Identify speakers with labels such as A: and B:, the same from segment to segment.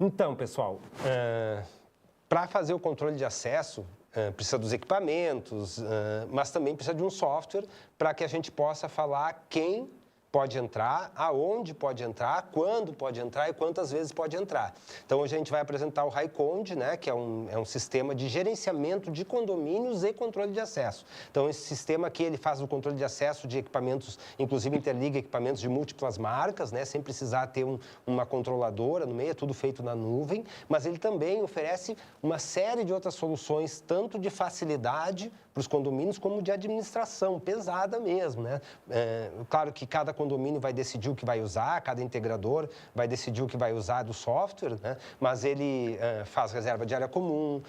A: Então, pessoal, para fazer o controle de acesso, precisa dos equipamentos, mas também precisa de um software para que a gente possa falar quem pode entrar, aonde pode entrar, quando pode entrar e quantas vezes pode entrar. Então, hoje a gente vai apresentar o HiCond, né, que é um sistema de gerenciamento de condomínios e controle de acesso. Então, esse sistema aqui, ele faz o controle de acesso de equipamentos, inclusive interliga equipamentos de múltiplas marcas, né, sem precisar ter uma controladora no meio, é tudo feito na nuvem, mas ele também oferece uma série de outras soluções, tanto de facilidade para os condomínios, como de administração, pesada mesmo, né? Claro que cada condomínio vai decidir o que vai usar, cada integrador vai decidir o que vai usar do software, né? Mas ele faz reserva de área comum,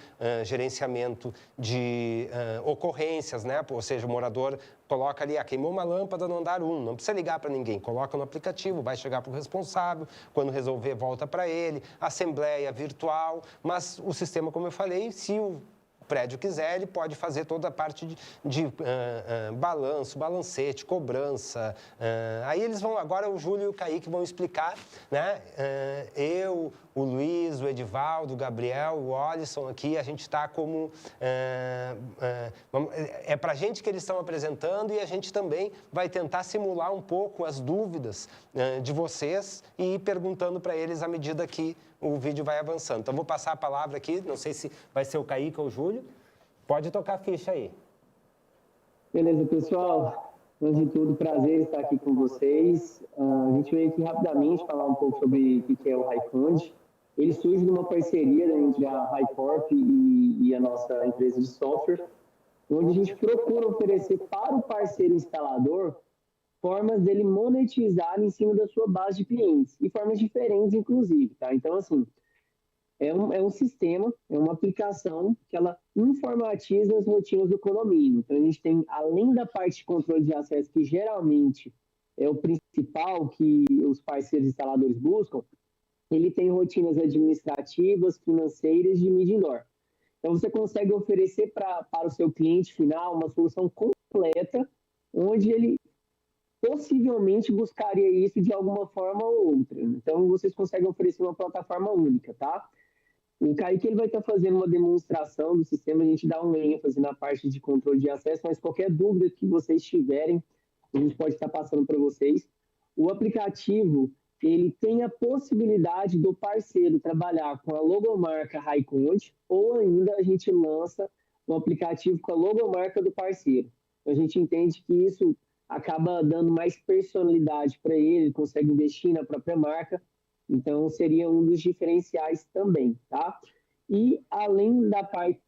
A: gerenciamento de ocorrências, né? Ou seja, o morador coloca ali, queimou uma lâmpada no andar 1, não precisa ligar para ninguém, coloca no aplicativo, vai chegar para o responsável, quando resolver, volta para ele, assembleia virtual, mas o sistema, como eu falei, se o prédio quiser, ele pode fazer toda a parte de balanço, balancete, cobrança. Aí eles vão, agora o Júlio e o Kaique vão explicar, né? Eu, o Luiz, o Edivaldo, o Gabriel, o Olisson aqui, a gente está como... É para a gente que eles estão apresentando e a gente também vai tentar simular um pouco as dúvidas de vocês e ir perguntando para eles à medida que o vídeo vai avançando. Então, vou passar a palavra aqui, não sei se vai ser o Kaique ou o Júlio. Pode tocar a ficha aí.
B: Beleza, pessoal. Antes de tudo, prazer estar aqui com vocês. A gente veio aqui rapidamente falar um pouco sobre o que é o HiCond. Ele surge de uma parceria, né, entre a HiCorp e a nossa empresa de software, onde a gente procura oferecer para o parceiro instalador formas dele monetizar em cima da sua base de clientes, e formas diferentes, inclusive, tá? Então, assim, é um sistema, é uma aplicação que ela informatiza as rotinas do condomínio. Então, a gente tem, além da parte de controle de acesso, que geralmente é o principal que os parceiros instaladores buscam, ele tem rotinas administrativas, financeiras de mídia indoor. Então, você consegue oferecer para o seu cliente final uma solução completa, onde ele possivelmente buscaria isso de alguma forma ou outra. Então, vocês conseguem oferecer uma plataforma única, tá? O Kaique ele vai estar fazendo uma demonstração do sistema, a gente dá um ênfase na parte de controle de acesso, mas qualquer dúvida que vocês tiverem, a gente pode estar passando para vocês. O aplicativo, ele tem a possibilidade do parceiro trabalhar com a logomarca HiCond, ou ainda a gente lança um aplicativo com a logomarca do parceiro. Então, a gente entende que isso acaba dando mais personalidade para ele consegue investir na própria marca, então seria um dos diferenciais também, tá? E além da parte...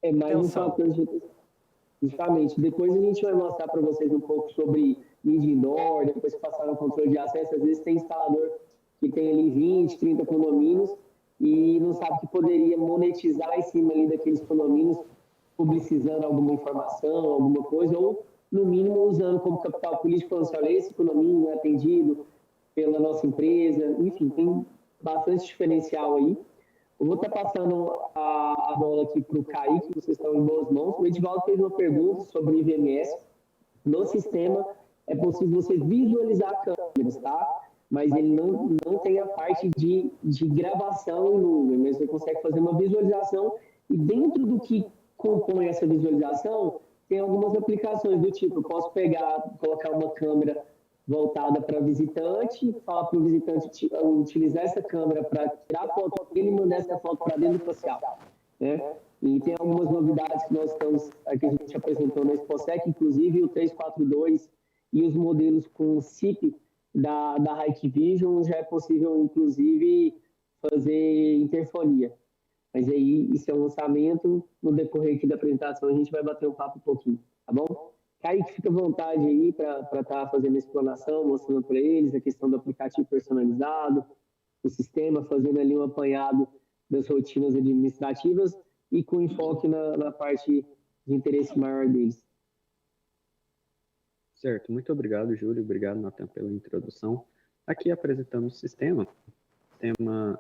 B: É mais um fator justamente. Depois a gente vai mostrar para vocês um pouco sobre mídia indoor, depois que passaram o controle de acesso, às vezes tem instalador que tem ali 20, 30 condomínios e não sabe que poderia monetizar em cima ali daqueles condomínios, publicizando alguma informação, alguma coisa, ou no mínimo usando como capital político, falando assim, olha, esse condomínio é atendido pela nossa empresa, enfim, tem bastante diferencial aí. Eu vou estar passando a bola aqui para o Kaique, vocês estão em boas mãos. O Edivaldo fez uma pergunta sobre IVMS. No sistema, é possível você visualizar câmeras, tá? Mas ele não tem a parte de gravação em nuvem, mas você consegue fazer uma visualização e dentro do que compõe essa visualização, tem algumas aplicações do tipo, eu posso pegar, colocar uma câmera voltada para visitante, falar para o visitante utilizar essa câmera para tirar a foto dele e mandar essa foto para dentro do facial, né? E tem algumas novidades que nós estamos, que a gente apresentou na ExpoSec, inclusive o 342 e os modelos com SIP da Hikvision, já é possível, inclusive, fazer interfonia. Mas aí, isso é um lançamento, no decorrer aqui da apresentação a gente vai bater um papo um pouquinho, tá bom? Kaique, fica à vontade aí para estar fazendo a explanação, mostrando para eles a questão do aplicativo personalizado, o sistema, fazendo ali um apanhado das rotinas administrativas e com enfoque na parte de interesse maior deles.
C: Certo, muito obrigado, Júlio, obrigado, Nathan, pela introdução. Aqui apresentando o sistema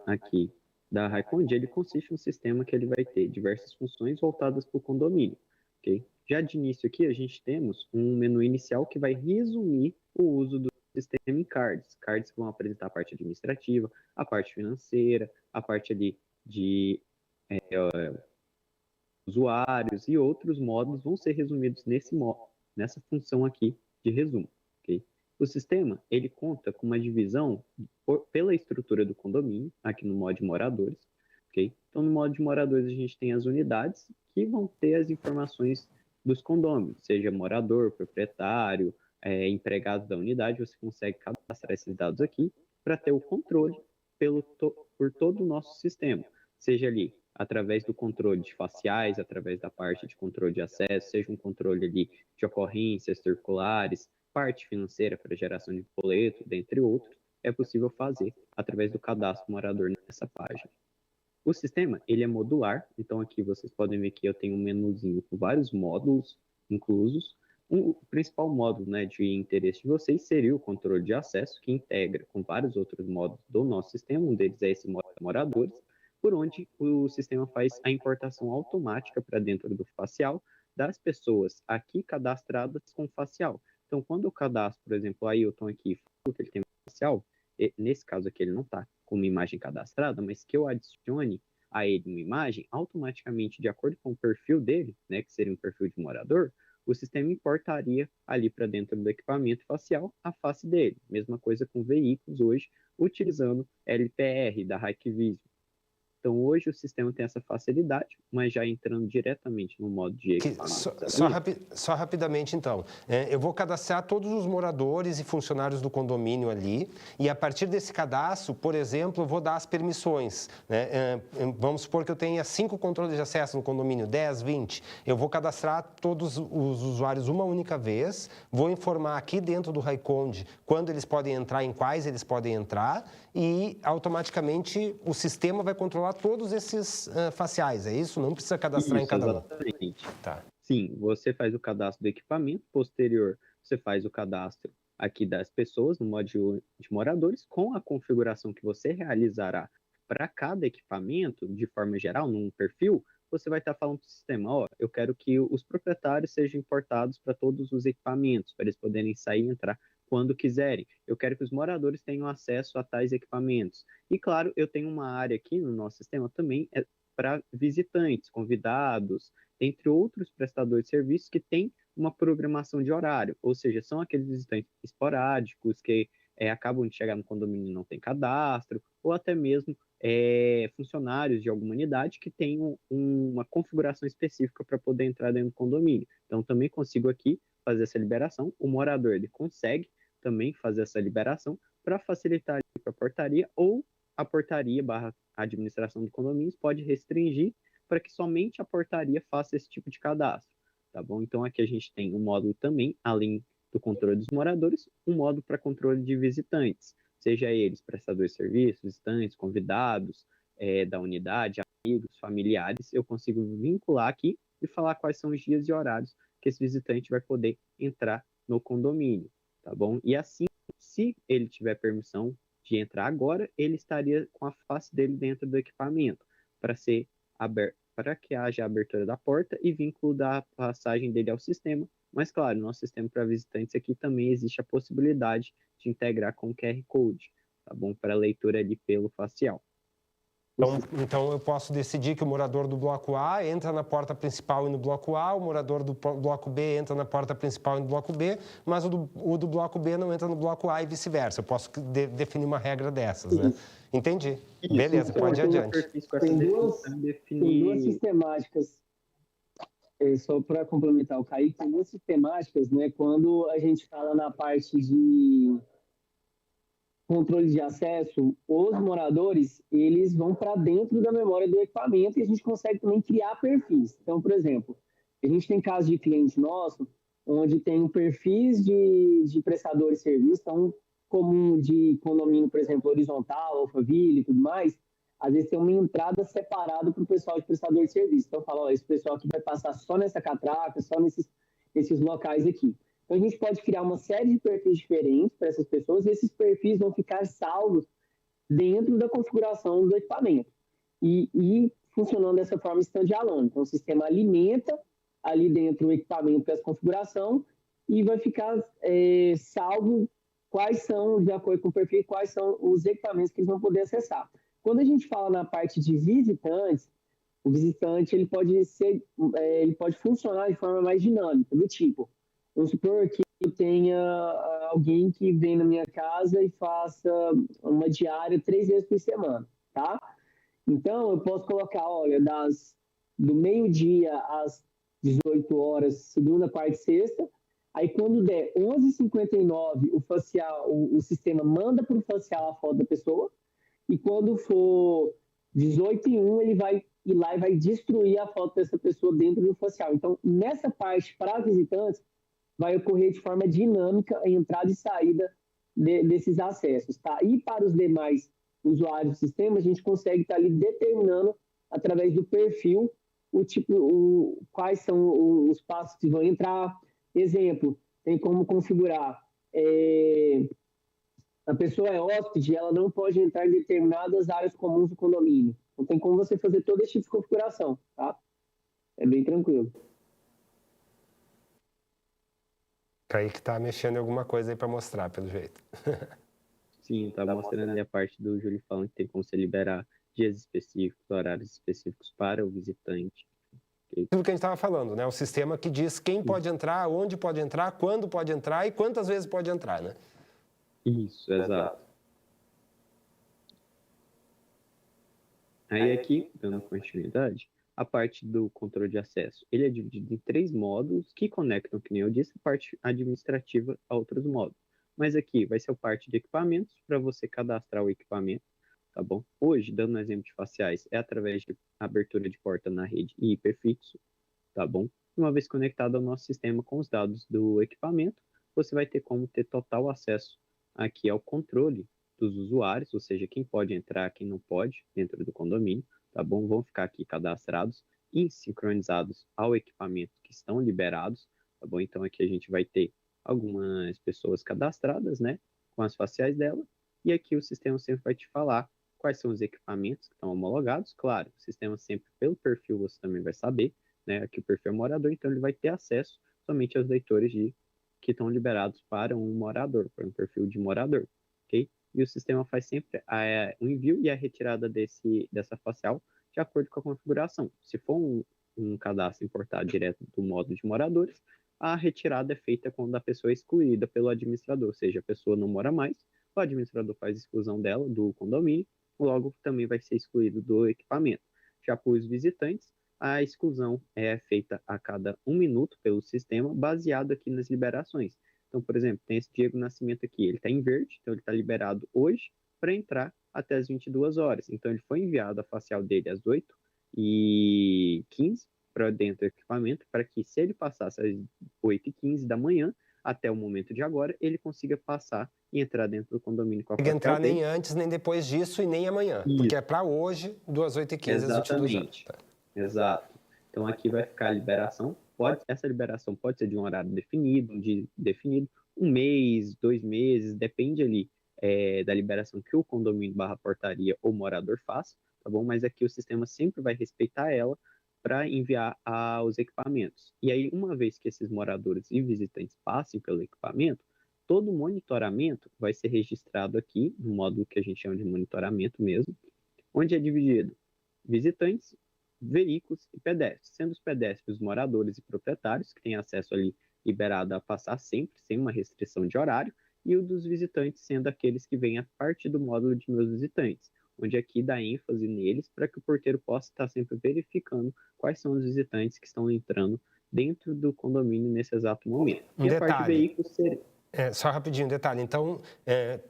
C: aqui da HiCond, ele consiste em um sistema que ele vai ter diversas funções voltadas para o condomínio, ok? Já de início aqui, a gente temos um menu inicial que vai resumir o uso sistema em cards. Cards que vão apresentar a parte administrativa, a parte financeira, a parte ali de usuários e outros módulos vão ser resumidos nessa função aqui de resumo. Okay? O sistema ele conta com uma divisão pela estrutura do condomínio, aqui no modo de moradores. Okay? Então, no modo de moradores, a gente tem as unidades que vão ter as informações dos condôminos, seja morador, proprietário, empregado da unidade, você consegue cadastrar esses dados aqui para ter o controle por todo o nosso sistema, seja ali através do controle de faciais, através da parte de controle de acesso, seja um controle ali de ocorrências circulares, parte financeira para geração de boleto, dentre outros, é possível fazer através do cadastro morador nessa página. O sistema, ele é modular, então aqui vocês podem ver que eu tenho um menuzinho com vários módulos inclusos. O principal módulo, né, de interesse de vocês seria o controle de acesso, que integra com vários outros módulos do nosso sistema, um deles é esse módulo de moradores, por onde o sistema faz a importação automática para dentro do facial das pessoas aqui cadastradas com facial. Então, quando eu cadastro, por exemplo, o Ailton aqui, que ele tem facial, nesse caso aqui ele não está com uma imagem cadastrada, mas que eu adicione a ele uma imagem, automaticamente, de acordo com o perfil dele, né, que seria um perfil de morador, o sistema importaria ali para dentro do equipamento facial a face dele. Mesma coisa com veículos hoje, utilizando LPR da Hikvision. Então, hoje o sistema tem essa facilidade, mas já entrando diretamente no modo de equipamento.
A: Só rapidamente, então. Eu vou cadastrar todos os moradores e funcionários do condomínio ali, e a partir desse cadastro, por exemplo, eu vou dar as permissões. Né? Vamos supor que eu tenha 5 controles de acesso no condomínio, 10, 20. Eu vou cadastrar todos os usuários uma única vez, vou informar aqui dentro do HighConde quando eles podem entrar, em quais eles podem entrar, e automaticamente o sistema vai controlar todos esses faciais, é isso? Não precisa cadastrar em cada um.
C: Exatamente. Tá. Sim, você faz o cadastro do equipamento, posterior você faz o cadastro aqui das pessoas no modo de moradores, com a configuração que você realizará para cada equipamento, de forma geral, num perfil, você vai estar falando para o sistema, ó, eu quero que os proprietários sejam importados para todos os equipamentos, para eles poderem sair e entrar quando quiserem. Eu quero que os moradores tenham acesso a tais equipamentos. E, claro, eu tenho uma área aqui no nosso sistema também para visitantes, convidados, entre outros prestadores de serviços que têm uma programação de horário, ou seja, são aqueles visitantes esporádicos que acabam de chegar no condomínio e não tem cadastro, ou até mesmo funcionários de alguma unidade que tenham uma configuração específica para poder entrar dentro do condomínio. Então, também consigo aqui fazer essa liberação. O morador ele consegue também fazer essa liberação para facilitar a portaria, ou a portaria / administração do condomínio pode restringir para que somente a portaria faça esse tipo de cadastro, tá bom? Então aqui a gente tem um módulo também, além do controle dos moradores, um módulo para controle de visitantes, seja eles prestadores de serviços, visitantes, convidados da unidade, amigos, familiares, eu consigo vincular aqui e falar quais são os dias e horários que esse visitante vai poder entrar no condomínio, tá bom? E assim, se ele tiver permissão de entrar agora, ele estaria com a face dele dentro do equipamento, para que haja a abertura da porta e vínculo da passagem dele ao sistema. Mas, claro, no nosso sistema para visitantes aqui também existe a possibilidade de integrar com o QR Code, tá bom? Para leitura ali pelo facial.
A: Então, eu posso decidir que o morador do bloco A entra na porta principal e no bloco A, o morador do bloco B entra na porta principal e no bloco B, mas o do bloco B não entra no bloco A e vice-versa. Eu posso definir uma regra dessas, né? Entendi. Isso. Beleza, pode ir adiante.
B: Tem duas sistemáticas, só para complementar o Kaique, tem duas sistemáticas, né? Quando a gente fala na parte de controle de acesso, os moradores, eles vão para dentro da memória do equipamento e a gente consegue também criar perfis. Então, por exemplo, a gente tem casos de cliente nosso, onde tem perfis de prestadores de serviço, então, comum de condomínio, por exemplo, horizontal, Alphaville e tudo mais, às vezes tem uma entrada separada para o pessoal de prestador de serviço. Então, fala, ó, esse pessoal aqui vai passar só nessa catraca, só nesses locais aqui. Então, a gente pode criar uma série de perfis diferentes para essas pessoas e esses perfis vão ficar salvos dentro da configuração do equipamento e funcionando dessa forma standalone. Então, o sistema alimenta ali dentro o equipamento para essa configuração e vai ficar salvo quais são, de acordo com o perfil, quais são os equipamentos que eles vão poder acessar. Quando a gente fala na parte de visitantes, o visitante ele pode funcionar de forma mais dinâmica, do tipo, vamos supor que eu tenha alguém que vem na minha casa e faça uma diária 3 vezes por semana, tá? Então, eu posso colocar, olha, do meio-dia às 18 horas, segunda, quarta e sexta. Aí, quando der 11h59, o sistema manda para o facial a foto da pessoa. E quando for 18h01, ele vai ir lá e vai destruir a foto dessa pessoa dentro do facial. Então, nessa parte, para visitantes, vai ocorrer de forma dinâmica a entrada e saída desses acessos, tá? E para os demais usuários do sistema, a gente consegue estar ali determinando, através do perfil, quais são os passos que vão entrar. Exemplo, tem como configurar. A pessoa é hóspede, ela não pode entrar em determinadas áreas comuns do condomínio. Então, tem como você fazer todo esse tipo de configuração, tá? É bem tranquilo.
A: Kaique está mexendo em alguma coisa aí para mostrar, pelo jeito.
C: Sim, tá mostrando ali a parte do Júlio falando que tem como você liberar dias específicos, horários específicos para o visitante.
A: Tudo que a gente estava falando, né? O sistema que diz quem pode entrar, onde pode entrar, quando pode entrar e quantas vezes pode entrar, né?
C: Isso, exato. Aí aqui, dando continuidade, a parte do controle de acesso, ele é dividido em 3 módulos que conectam, que nem eu disse, a parte administrativa a outros módulos. Mas aqui vai ser a parte de equipamentos, para você cadastrar o equipamento, tá bom? Hoje, dando um exemplo de faciais, é através de abertura de porta na rede e hiperfixo, tá bom? Uma vez conectado ao nosso sistema com os dados do equipamento, você vai ter como ter total acesso aqui ao controle dos usuários, ou seja, quem pode entrar, quem não pode dentro do condomínio, tá bom? Vão ficar aqui cadastrados e sincronizados ao equipamento que estão liberados, tá bom? Então aqui a gente vai ter algumas pessoas cadastradas, né, com as faciais dela, e aqui o sistema sempre vai te falar quais são os equipamentos que estão homologados. Claro, o sistema sempre pelo perfil você também vai saber, né? Aqui o perfil é morador, então ele vai ter acesso somente aos leitores que estão liberados para um morador, para um perfil de morador, ok? E o sistema faz sempre o envio e a retirada dessa facial de acordo com a configuração. Se for um cadastro importado direto do módulo de moradores, a retirada é feita quando a pessoa é excluída pelo administrador, ou seja, a pessoa não mora mais, o administrador faz exclusão dela do condomínio, logo também vai ser excluído do equipamento. Já para os visitantes, a exclusão é feita a cada 1 minuto pelo sistema, baseado aqui nas liberações. Então, por exemplo, tem esse Diego Nascimento aqui, ele está em verde, então ele está liberado hoje para entrar até as 22 horas. Então, ele foi enviado a facial dele às 8h15 para dentro do equipamento, para que se ele passasse às 8h15 da manhã, até o momento de agora, ele consiga passar e entrar dentro do condomínio com a facial
A: entrar
C: dele.
A: nem antes, nem depois disso e nem amanhã,
C: Isso.
A: Porque é para hoje, das 8h15 às 22 horas. Tá.
C: Exato. Então aqui vai ficar a liberação. Essa liberação pode ser de um horário definido, um dia definido, 1 mês, 2 meses, depende ali da liberação que o condomínio / portaria ou morador faz, tá bom? Mas aqui o sistema sempre vai respeitar ela para enviar os equipamentos. E aí, uma vez que esses moradores e visitantes passem pelo equipamento, todo o monitoramento vai ser registrado aqui, no módulo que a gente chama de monitoramento mesmo, onde é dividido visitantes, veículos e pedestres, sendo os pedestres os moradores e proprietários, que têm acesso ali liberado a passar sempre, sem uma restrição de horário, e o dos visitantes sendo aqueles que vêm a partir do módulo de meus visitantes, onde aqui dá ênfase neles para que o porteiro possa estar sempre verificando quais são os visitantes que estão entrando dentro do condomínio nesse exato momento.
A: E
C: a parte de veículos seria...
A: Só rapidinho, detalhe. Então,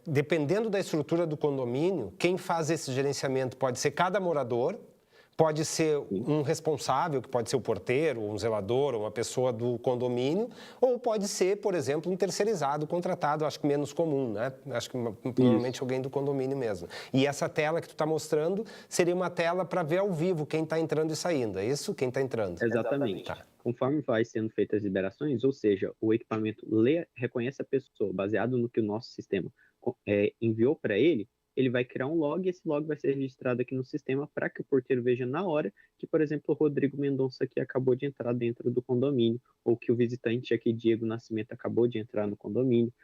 A: dependendo da estrutura do condomínio, quem faz esse gerenciamento pode ser cada morador, pode ser um responsável, que pode ser o porteiro, um zelador, ou uma pessoa do condomínio, ou pode ser, por exemplo, um terceirizado, contratado, acho que menos comum, né? Acho que provavelmente alguém do condomínio mesmo. E essa tela que tu está mostrando seria uma tela para ver ao vivo quem está entrando e saindo, é isso? Quem está entrando?
C: Exatamente.
A: Tá.
C: Conforme vai sendo feitas as liberações, ou seja, o equipamento reconhece a pessoa, baseado no que o nosso sistema enviou para ele, ele vai criar um log e esse log vai ser registrado aqui no sistema para que o porteiro veja na hora que, por exemplo, o Rodrigo Mendonça aqui acabou de entrar dentro do condomínio, ou que o visitante aqui, Diego Nascimento, acabou de entrar no condomínio.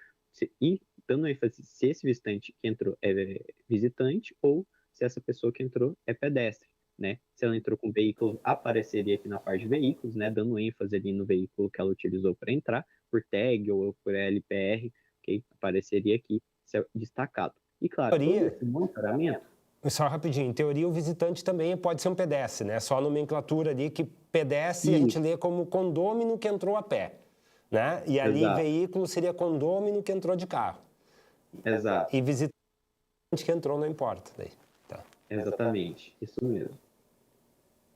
C: e dando ênfase se esse visitante que entrou é visitante ou se essa pessoa que entrou é pedestre, né? Se ela entrou com veículo, apareceria aqui na parte de veículos, né? Dando ênfase ali no veículo que ela utilizou para entrar, por tag ou por LPR, ok? Apareceria aqui destacado. E claro, todo esse monitoramento.
A: Só rapidinho, em teoria o visitante também pode ser um pedestre, né? Só a nomenclatura ali que pedestre a gente lê como condômino que entrou a pé, né? E ali
C: Exato.
A: veículo seria condômino que entrou de carro.
C: Exato.
A: E visitante que entrou não importa. Daí. Tá.
C: Exatamente, isso mesmo.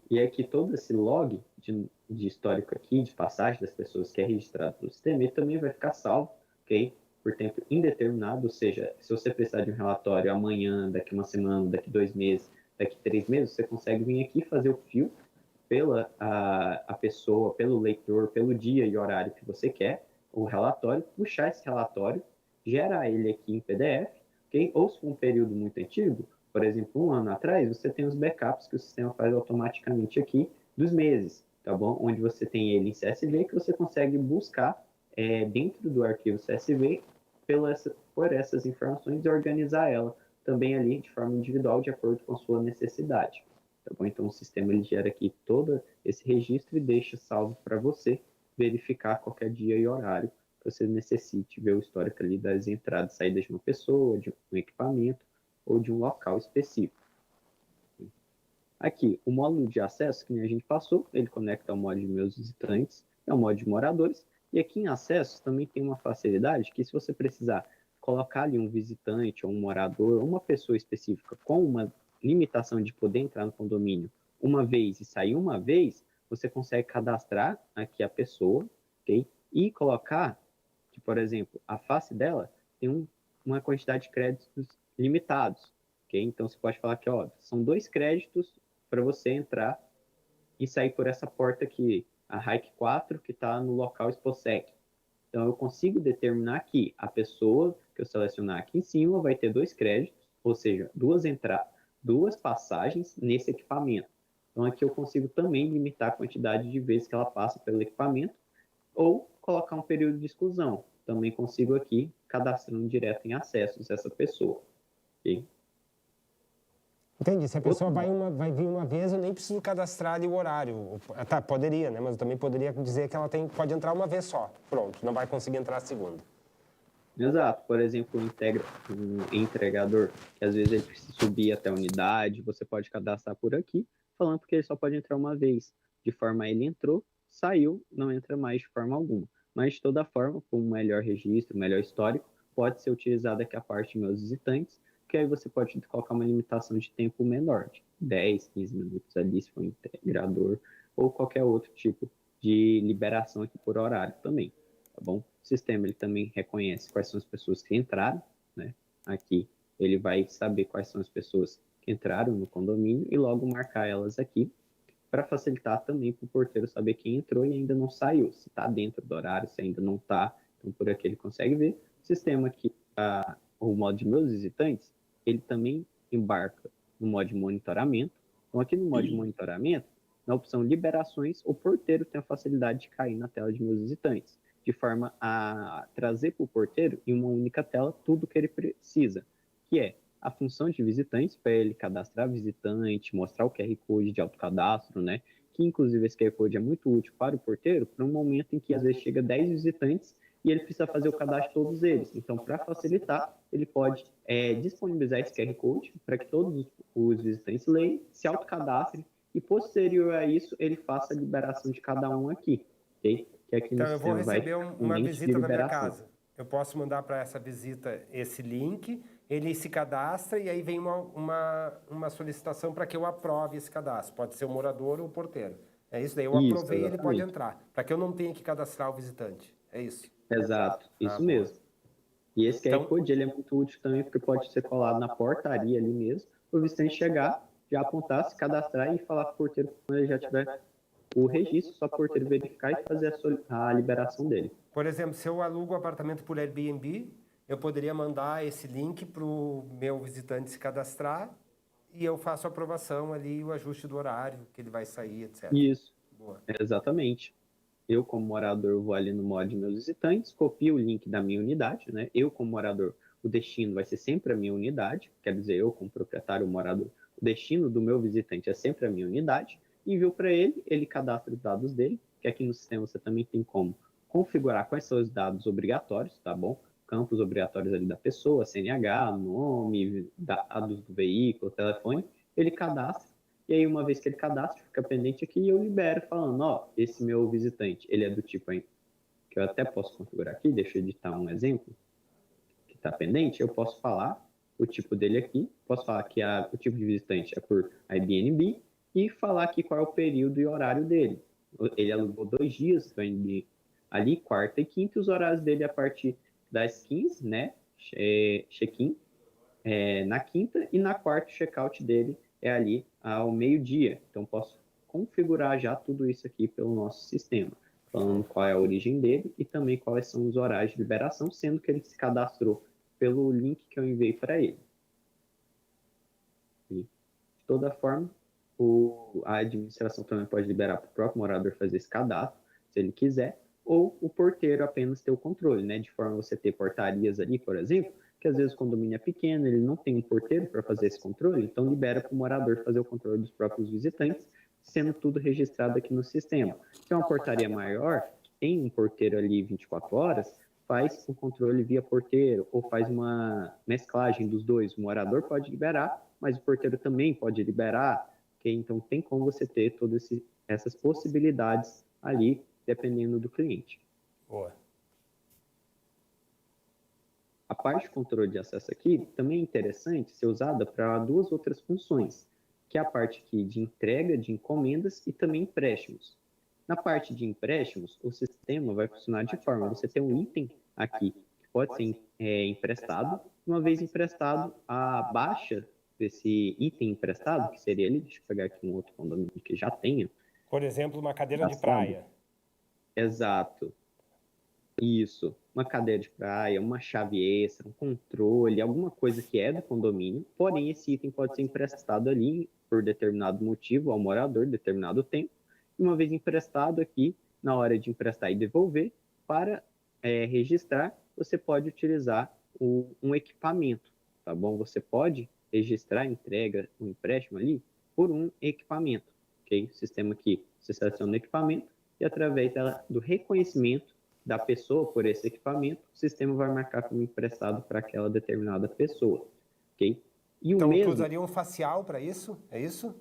C: E aqui todo esse log de histórico aqui, de passagem das pessoas que é registrado no sistema, ele também vai ficar salvo, ok? Por tempo indeterminado, ou seja, se você precisar de um relatório amanhã, daqui uma semana, daqui 2 meses, daqui 3 meses, você consegue vir aqui fazer o filtro pela a pessoa, pelo leitor, pelo dia e horário que você quer, o relatório, puxar esse relatório, gerar ele aqui em PDF, ok? Ou se for um período muito antigo, por exemplo, 1 ano atrás, você tem os backups que o sistema faz automaticamente aqui dos meses, tá bom? Onde você tem ele em CSV que você consegue buscar dentro do arquivo CSV por essas informações e organizar ela também ali de forma individual, de acordo com a sua necessidade. Tá bom? Então, o sistema ele gera aqui todo esse registro e deixa salvo para você verificar qualquer dia e horário que você necessite ver o histórico ali das entradas e saídas de uma pessoa, de um equipamento ou de um local específico. Aqui, o módulo de acesso que a gente passou, ele conecta ao módulo de meus visitantes, ao módulo de moradores, e aqui em acessos também tem uma facilidade que se você precisar colocar ali um visitante ou um morador ou uma pessoa específica com uma limitação de poder entrar no condomínio uma vez e sair uma vez, você consegue cadastrar aqui a pessoa, ok? E colocar que, por exemplo, a face dela tem uma quantidade de créditos limitados, ok? Então, você pode falar que, ó, são 2 créditos para você entrar e sair por essa porta aqui, a RAIC 4, que está no local Exposec. Então, eu consigo determinar que a pessoa que eu selecionar aqui em cima vai ter 2 créditos, ou seja, 2 passagens nesse equipamento. Então, aqui eu consigo também limitar a quantidade de vezes que ela passa pelo equipamento ou colocar um período de exclusão. Também consigo aqui cadastrando direto em acessos essa pessoa. Okay?
A: Entendi. Se a pessoa vai vir uma vez, eu nem preciso cadastrar ali o horário. Tá, poderia, né? Mas eu também poderia dizer que ela pode entrar uma vez só. Pronto, não vai conseguir entrar a segunda.
C: Exato. Por exemplo, um entregador, que às vezes ele precisa subir até a unidade, você pode cadastrar por aqui, falando que ele só pode entrar uma vez. De forma ele entrou, saiu, não entra mais de forma alguma. Mas, de toda forma, com um melhor registro, um melhor histórico, pode ser utilizada aqui a parte de meus visitantes, que aí você pode colocar uma limitação de tempo menor, de 10, 15 minutos ali, se for um integrador, ou qualquer outro tipo de liberação aqui por horário também, tá bom? O sistema ele também reconhece quais são as pessoas que entraram, né? Aqui ele vai saber quais são as pessoas que entraram no condomínio e logo marcar elas aqui, para facilitar também para o porteiro saber quem entrou e ainda não saiu, se está dentro do horário, se ainda não está, então por aqui ele consegue ver. O sistema aqui, o modo de meus visitantes, ele também embarca no modo de monitoramento. Então aqui no modo de monitoramento, na opção liberações, o porteiro tem a facilidade de cair na tela de meus visitantes, de forma a trazer para o porteiro em uma única tela tudo que ele precisa, que é a função de visitantes, para ele cadastrar visitante, mostrar o QR Code de autocadastro, né? Que inclusive esse QR Code é muito útil para o porteiro, para um momento em que às vezes chega 10 visitantes e ele precisa fazer o cadastro de todos eles. Então, para facilitar, ele pode disponibilizar esse QR Code para que todos os visitantes leiam, se autocadastrem e posterior a isso ele faça a liberação de cada um aqui, ok? Que aqui
A: Então,
C: no
A: eu vou
C: sistema
A: receber uma visita na minha casa. Eu posso mandar para essa visita esse link, ele se cadastra e aí vem uma solicitação para que eu aprove esse cadastro. Pode ser o morador ou o porteiro. É isso daí. Eu aprovei, ele pode entrar. Para que eu não tenha que cadastrar o visitante. É isso.
C: Exato, isso mesmo. E esse QR Code ele é muito útil também porque pode ser colado na portaria ali mesmo, para o visitante chegar, já apontar, se cadastrar e falar para o porteiro quando ele já tiver o registro, só para o porteiro verificar e fazer a liberação dele.
A: Por exemplo, se eu alugo o apartamento por Airbnb, eu poderia mandar esse link para o meu visitante se cadastrar e eu faço a aprovação ali, o ajuste do horário, que ele vai sair, etc.
C: Isso, exatamente. eu como morador vou ali no mod meus visitantes, copio o link da minha unidade, né? Eu como morador, o destino vai ser sempre a minha unidade, quer dizer, eu como proprietário, morador, o destino do meu visitante é sempre a minha unidade, envio para ele, ele cadastra os dados dele, que aqui no sistema você também tem como configurar quais são os dados obrigatórios, tá bom? Campos obrigatórios ali da pessoa, CNH, nome, dados do veículo, telefone, ele cadastra. E aí, uma vez que ele cadastra, fica pendente aqui e eu libero falando, ó, esse meu visitante, ele é do tipo aí, que eu até posso configurar aqui, deixa eu editar um exemplo, que está pendente, eu posso falar o tipo dele aqui, posso falar que o tipo de visitante é por Airbnb e falar aqui qual é o período e horário dele. Ele alugou 2 dias do Airbnb ali, quarta e quinta, e os horários dele a partir das 15, né, check-in, na quinta, e na quarta o check-out dele é ali ao meio-dia. Então, posso configurar já tudo isso aqui pelo nosso sistema, falando qual é a origem dele e também quais são os horários de liberação, sendo que ele se cadastrou pelo link que eu enviei para ele. E, de toda forma, a administração também pode liberar para o próprio morador fazer esse cadastro, se ele quiser, ou o porteiro apenas ter o controle, né? De forma a você ter portarias ali, por exemplo, que às vezes o condomínio é pequeno, ele não tem um porteiro para fazer esse controle, então libera para o morador fazer o controle dos próprios visitantes, sendo tudo registrado aqui no sistema. Se é uma portaria maior, que tem um porteiro ali 24 horas, faz o controle via porteiro, ou faz uma mesclagem dos dois. O morador pode liberar, mas o porteiro também pode liberar, okay? Então tem como você ter todas essas possibilidades ali, dependendo do cliente.
A: Boa.
C: A parte de controle de acesso aqui também é interessante ser usada para 2 outras funções, que é a parte aqui de entrega de encomendas e também empréstimos. Na parte de empréstimos, o sistema vai funcionar de forma, você tem um item aqui que pode ser emprestado, uma vez emprestado, a baixa desse item emprestado, que seria ele, deixa eu pegar aqui um outro condomínio que já tenha.
A: Por exemplo, uma cadeira de praia.
C: Exato. Isso, uma cadeira de praia, uma chave extra, um controle, alguma coisa que é do condomínio, porém esse item pode ser emprestado ali por determinado motivo ao morador, determinado tempo, e uma vez emprestado aqui, na hora de emprestar e devolver, para registrar, você pode utilizar um equipamento, tá bom? Você pode registrar a entrega, o empréstimo ali, por um equipamento, ok? O sistema aqui, você seleciona o equipamento e através do reconhecimento da pessoa por esse equipamento, o sistema vai marcar como emprestado para aquela determinada pessoa, ok? E
A: Então,
C: mesmo...
A: tu usaria um facial para isso? É isso?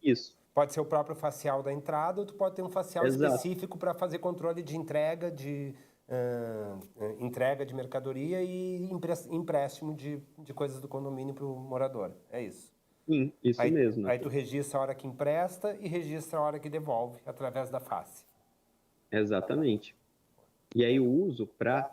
C: Isso.
A: Pode ser o próprio facial da entrada ou tu pode ter um facial
C: Exato.
A: específico para fazer controle de entrega de mercadoria e empréstimo de coisas do condomínio para o morador. É isso.
C: Sim, isso mesmo.
A: Aí tu registra a hora que empresta e registra a hora que devolve através da face.
C: Exatamente. E aí o uso para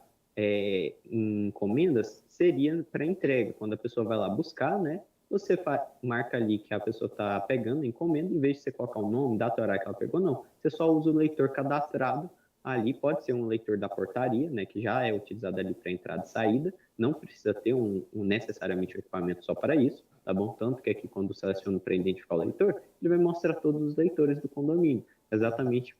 C: encomendas seria para entrega. Quando a pessoa vai lá buscar, né? Você marca ali que a pessoa está pegando a encomenda, em vez de você colocar o nome, data e horário que ela pegou, não. Você só usa o leitor cadastrado ali, pode ser um leitor da portaria, né? Que já é utilizado ali para entrada e saída. Não precisa ter necessariamente um equipamento só para isso, tá bom? Tanto que aqui quando seleciona para identificar o leitor, ele vai mostrar todos os leitores do condomínio, exatamente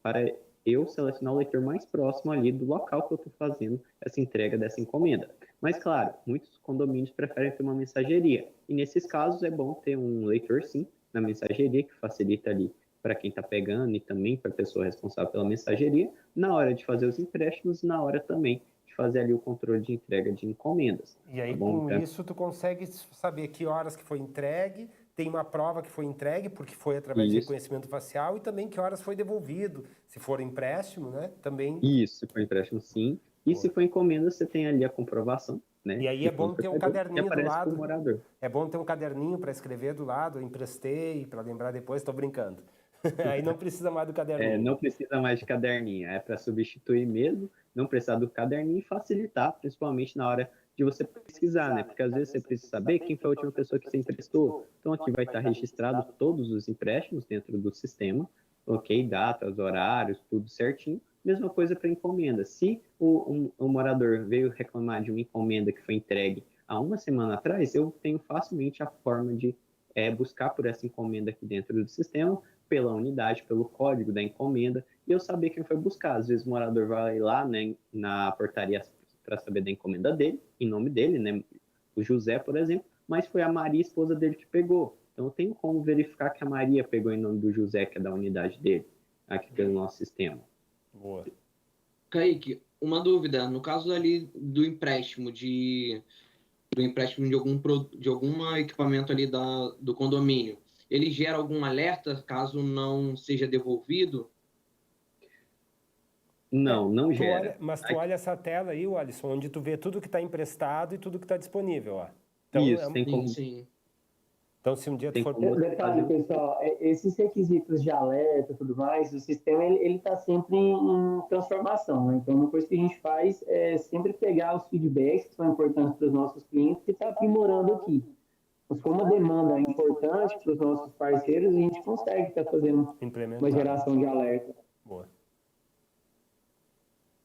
C: para eu selecionar o leitor mais próximo ali do local que eu estou fazendo essa entrega dessa encomenda. Mas, claro, muitos condomínios preferem ter uma mensageria. E, nesses casos, é bom ter um leitor, sim, na mensageria, que facilita ali para quem está pegando e também para a pessoa responsável pela mensageria, na hora de fazer os empréstimos e na hora também de fazer ali o controle de entrega de encomendas.
A: E aí,
C: tá bom?
A: com isso, tu consegue saber que horas que foi entregue, tem uma prova que foi entregue, porque foi através de reconhecimento facial, e também que horas foi devolvido. Se for empréstimo, né? Também.
C: Isso, se for empréstimo, sim. E se for encomenda, você tem ali a comprovação, né?
A: E aí é bom ter um caderninho do lado.
C: Morador.
A: É bom ter um caderninho para escrever do lado, eu emprestei, para lembrar depois, estou brincando. Aí não precisa mais do caderninho.
C: Não precisa mais de caderninho, é para substituir mesmo, não precisar do caderninho e facilitar, principalmente na hora de você pesquisar, né? Porque às vezes você precisa saber quem foi a última pessoa que você emprestou. Então aqui vai estar registrado todos os empréstimos dentro do sistema, ok? Datas, horários, tudo certinho. Mesma coisa para encomenda. Se o morador veio reclamar de uma encomenda que foi entregue há uma semana atrás, eu tenho facilmente a forma de buscar por essa encomenda aqui dentro do sistema, pela unidade, pelo código da encomenda, e eu saber quem foi buscar. Às vezes o morador vai lá, né, na portaria para saber da encomenda dele, em nome dele, né, o José, por exemplo, mas foi a Maria, esposa dele, que pegou. Então eu tenho como verificar que a Maria pegou em nome do José, que é da unidade dele, aqui pelo nosso sistema.
A: Boa.
D: Kaique, uma dúvida. No caso ali do empréstimo de de algum equipamento ali do condomínio, ele gera algum alerta caso não seja devolvido?
C: Não gera.
A: Mas tu olha essa tela aí, Alisson, onde tu vê tudo que está emprestado e tudo que está disponível, ó. Então,
C: Isso, tem como...
D: Sim.
A: Então, se um dia tu
C: Tem
A: for...
C: como-
B: Detalhe, pessoal, esses requisitos de alerta e tudo mais, o sistema ele está sempre em transformação, né? Então, uma coisa que a gente faz é sempre pegar os feedbacks que são importantes para os nossos clientes e estar aprimorando aqui. Mas como a demanda é importante para os nossos parceiros, a gente consegue estar fazendo uma geração de alerta.
A: Boa.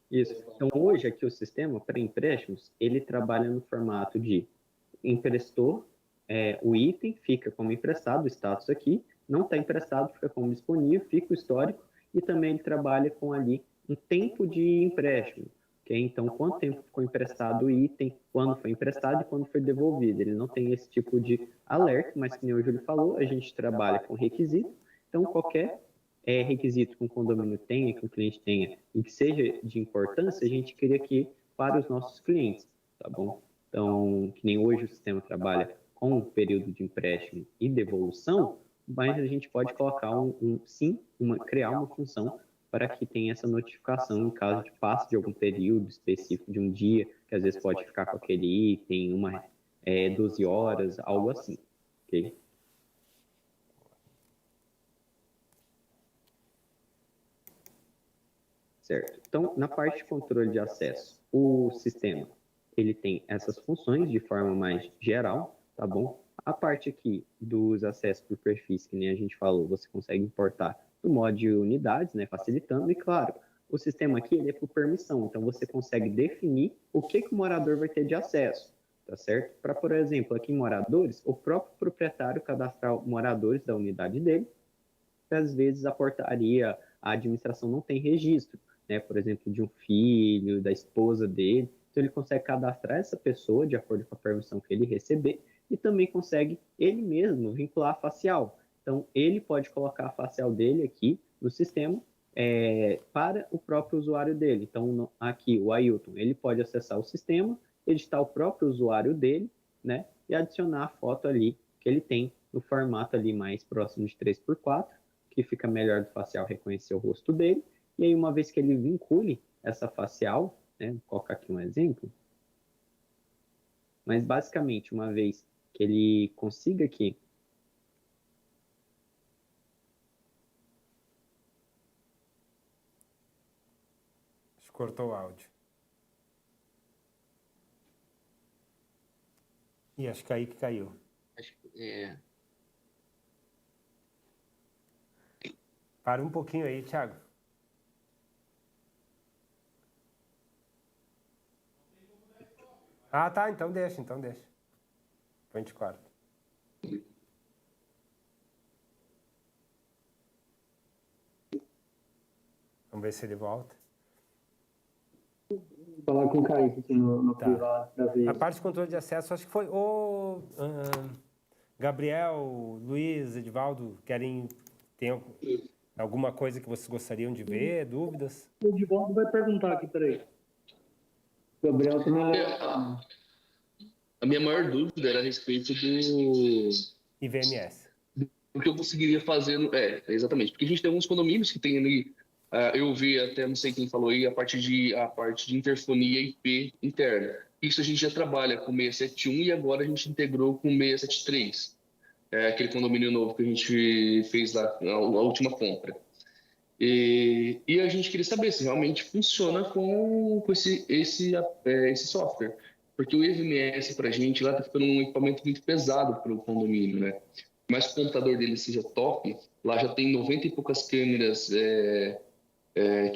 C: Isso. Então, hoje, aqui o sistema para empréstimos, ele trabalha no formato de emprestou o item, fica como emprestado, o status aqui, não está emprestado, fica como disponível, fica o histórico, e também ele trabalha com ali um tempo de empréstimo, okay? Então, quanto tempo ficou emprestado o item, quando foi emprestado e quando foi devolvido. Ele não tem esse tipo de alerta, mas, como o Júlio falou, a gente trabalha com requisito, então qualquer requisito que um condomínio tenha, que um cliente tenha, e que seja de importância, a gente cria aqui para os nossos clientes, tá bom? Então, que nem hoje o sistema trabalha com o período de empréstimo e devolução, mas a gente pode colocar criar uma função para que tenha essa notificação em caso de passe de algum período específico de um dia, que às vezes pode ficar com aquele item, 12 horas, algo assim, ok? Certo. Então, na parte de controle de acesso, o sistema ele tem essas funções de forma mais geral, tá bom? A parte aqui dos acessos por perfis, que nem a gente falou, você consegue importar no modo de unidades, né, facilitando, e claro, o sistema aqui ele é por permissão, então você consegue definir o que o morador vai ter de acesso, tá certo? Para, por exemplo, aqui em moradores, o próprio proprietário cadastrar moradores da unidade dele, que às vezes a portaria, a administração não tem registro, né, por exemplo, de um filho, da esposa dele, então ele consegue cadastrar essa pessoa de acordo com a permissão que ele receber e também consegue ele mesmo vincular a facial. Então ele pode colocar a facial dele aqui no sistema para o próprio usuário dele. Então aqui o Ailton, ele pode acessar o sistema, editar o próprio usuário dele, né, e adicionar a foto ali que ele tem no formato ali mais próximo de 3x4, que fica melhor do facial reconhecer o rosto dele. E aí, uma vez que ele vincule essa facial, né, vou colocar aqui um exemplo, mas basicamente, uma vez que ele consiga aqui
A: Cortou o áudio. E acho que aí que caiu. Para um pouquinho aí, Thiago. Ah, tá, então deixa. Depois a gente corta. Vamos ver se ele volta.
B: Vou falar com o Kaique aqui no privado da vez.
A: A parte de controle de acesso, acho que foi o Gabriel, Luiz, Edivaldo, tem alguma coisa que vocês gostariam de ver, dúvidas?
E: O Edivaldo vai perguntar aqui, peraí.
B: Gabriel também
F: A minha maior dúvida era a respeito do
A: IVMS.
F: o que eu conseguiria fazer. Exatamente. Porque a gente tem alguns condomínios que tem ali. Eu vi até, não sei quem falou aí, a parte de interfonia IP interna. Isso a gente já trabalha com 671 e agora a gente integrou com 673. Aquele condomínio novo que a gente fez lá, a última compra. E a gente queria saber se realmente funciona com esse software. Porque o IVMS para a gente lá está ficando um equipamento muito pesado para o condomínio, né? Mas o computador dele seja top, lá já tem 90 e poucas câmeras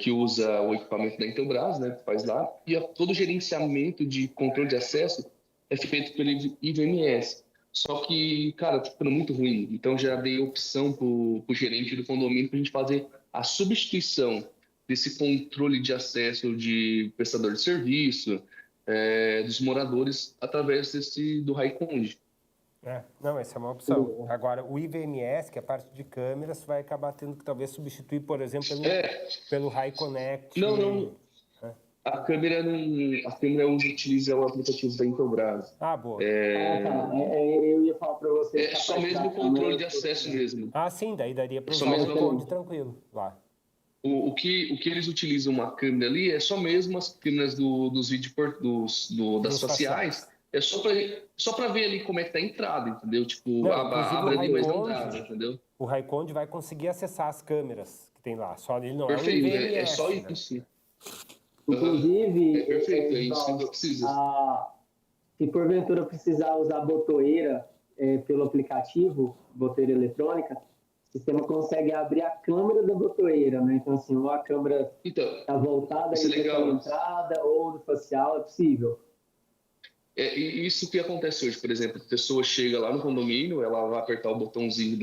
F: que usa o equipamento da Intelbras, né? Que faz lá. E todo o gerenciamento de controle de acesso é feito pelo IVMS. Só que, cara, tá ficando muito ruim. Então já dei opção pro gerente do condomínio pra gente fazer a substituição desse controle de acesso de prestador de serviço, dos moradores, através do Raiconde.
A: Não, essa é uma opção. Agora, o IVMS, que é a parte de câmeras, vai acabar tendo que talvez substituir, por exemplo, pelo RaiConnect.
F: Não. A câmera hoje utiliza o aplicativo da Intelbras.
A: Ah, boa.
B: Eu ia falar para você.
F: É só mesmo o controle de acesso mesmo.
A: Ah, sim, daí daria para usar o
F: mesmo
A: RaiConnect tranquilo lá.
F: O que eles utilizam uma câmera ali é só mesmo as câmeras dos vídeos das faciais. É só para ver ali como é que tá a entrada, entendeu? Tipo,
A: Não,
F: abre ali, mas não dá, entendeu?
A: O RaiConde vai conseguir acessar as câmeras que tem lá. Só ele não
F: Perfeito,
A: é um IVMS,
F: é só
A: né?
F: isso.
B: Inclusive,
F: Perfeito, é isso que eu preciso.
B: se porventura precisar usar botoeira pelo aplicativo, botoeira eletrônica, o sistema consegue abrir a câmera da botoeira, né? Então, assim, ou a câmera está voltada para a entrada, ou do facial, é possível.
F: E isso que acontece hoje, por exemplo, a pessoa chega lá no condomínio, ela vai apertar o botãozinho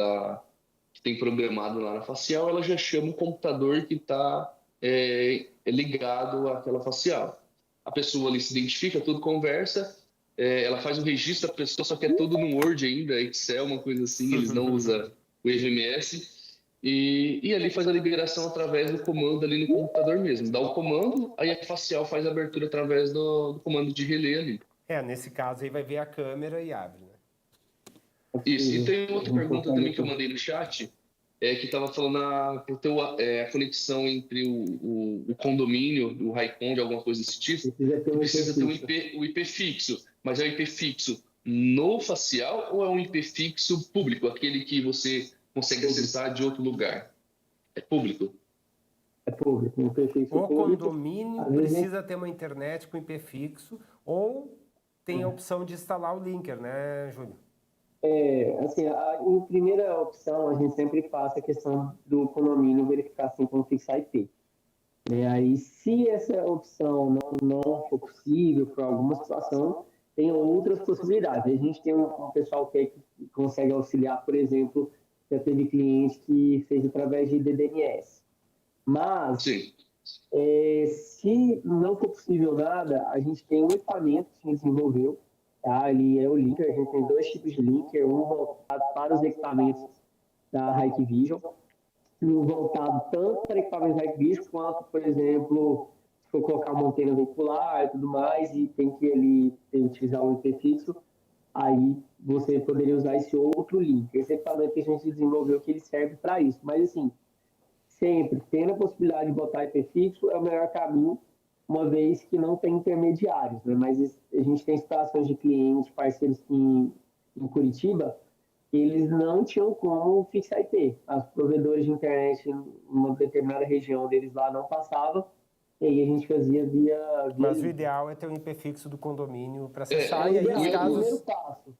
F: que tem programado lá na facial, ela já chama o computador que está ligado àquela facial. A pessoa ali se identifica, tudo conversa, ela faz o registro da pessoa, só que é tudo no Word ainda, Excel, uma coisa assim, eles não usam o IVMS, e ali faz a liberação através do comando ali no computador mesmo. Dá o comando, aí a facial faz a abertura através do comando de relé ali.
A: Nesse caso aí vai ver a câmera e abre, né?
F: Isso, e tem outra pergunta também que eu mandei no chat, que estava falando a conexão entre o condomínio, o Raiconde, alguma coisa desse tipo, precisa ter o IP fixo. Mas é um IP fixo no facial ou é um IP fixo público, aquele que você consegue acessar de outro lugar? É público?
B: É público, um IP fixo
A: O
B: público.
A: condomínio precisa ter uma internet com IP fixo ou tem a opção de instalar o linker, né, Júlio?
B: Assim, em primeira opção, a gente sempre faz a questão do condomínio verificar assim como fixar IP. Aí, se essa opção não for possível por alguma situação, tem outras possibilidades. A gente tem um pessoal que consegue auxiliar, por exemplo, já teve cliente que fez através de DDNS. Mas, se não for possível nada, a gente tem um equipamento que a gente desenvolveu, tá? Ele é o linker, a gente tem 2 tipos de linker, um voltado para os equipamentos da Hikvision, um voltado tanto para equipamentos da Hikvision, quanto, por exemplo, se for colocar uma antena veicular e tudo mais, e tem que utilizar o IP fixo, aí você poderia usar esse outro linker. Esse equipamento que a gente desenvolveu que ele serve para isso. Mas, assim, sempre tendo a possibilidade de botar IP fixo é o melhor caminho, uma vez que não tem intermediários, né? Mas a gente tem situações de clientes, parceiros em Curitiba, eles não tinham como fixar IP. Os provedores de internet em uma determinada região deles lá não passavam, e aí a gente fazia via
A: Mas o ideal é ter um IP fixo do condomínio para acessar, e aí os casos...
B: o primeiro passo.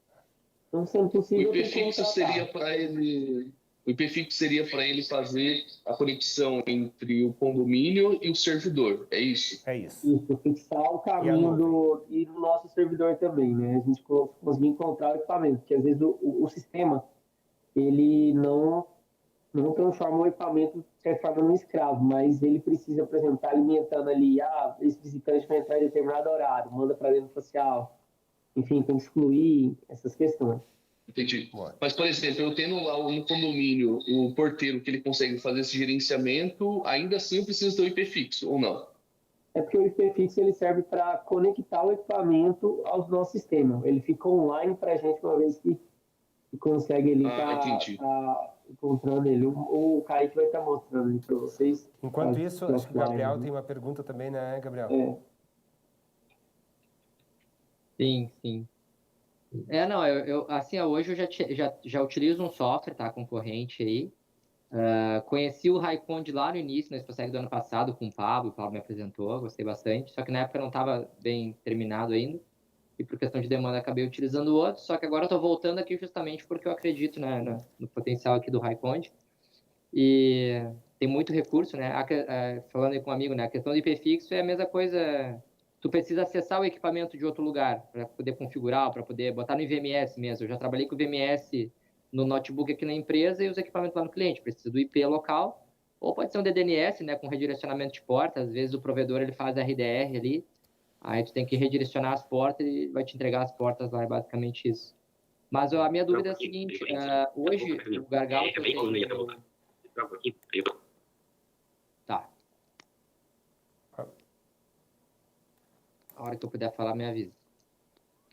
B: Então, sendo possível,
F: o IP fixo seria para ele... O IP fixo seria para ele fazer a conexão entre o condomínio e o servidor, é isso?
A: É isso.
B: Isso, fixar o caminho do nosso servidor também, né? A gente conseguir encontrar o equipamento, porque às vezes o sistema, ele não transforma o equipamento, de certa forma, num escravo, mas ele precisa, por exemplo, estar alimentando ali, esse visitante vai entrar em determinado horário, manda para dentro do facial, enfim, tem que excluir essas questões.
F: Entendi. Mas, por exemplo, eu tendo lá no condomínio o porteiro que ele consegue fazer esse gerenciamento, ainda assim eu preciso ter o IP fixo, ou não?
B: É porque o IP fixo ele serve para conectar o equipamento ao nosso sistema. Ele fica online para a gente uma vez que consegue ele tá encontrando ele. O Kaique vai estar mostrando ali para vocês.
A: Enquanto isso, acho que o Gabriel tem uma pergunta também, né, Gabriel?
G: Sim. Assim, hoje eu já utilizo um software, tá, concorrente aí. Conheci o RaiConde lá no início, no Exposec do ano passado, com o Pablo me apresentou, gostei bastante, só que na época não estava bem terminado ainda, e por questão de demanda acabei utilizando o outro, só que agora eu estou voltando aqui justamente porque eu acredito, né, no potencial aqui do RaiConde, e tem muito recurso, né, falando aí com um amigo, né, a questão do IP fixo é a mesma coisa, tu precisa acessar o equipamento de outro lugar para poder configurar, para poder botar no IVMS mesmo. Eu já trabalhei com o IVMS no notebook aqui na empresa e os equipamentos lá no cliente. Precisa do IP local, ou pode ser um DDNS, né, com redirecionamento de porta. Às vezes o provedor ele faz RDR ali, aí tu tem que redirecionar as portas e vai te entregar as portas lá, é basicamente isso. Mas a minha dúvida é a seguinte, hoje o gargalo que eu tenho... Tá. A hora que eu puder falar, me avisa.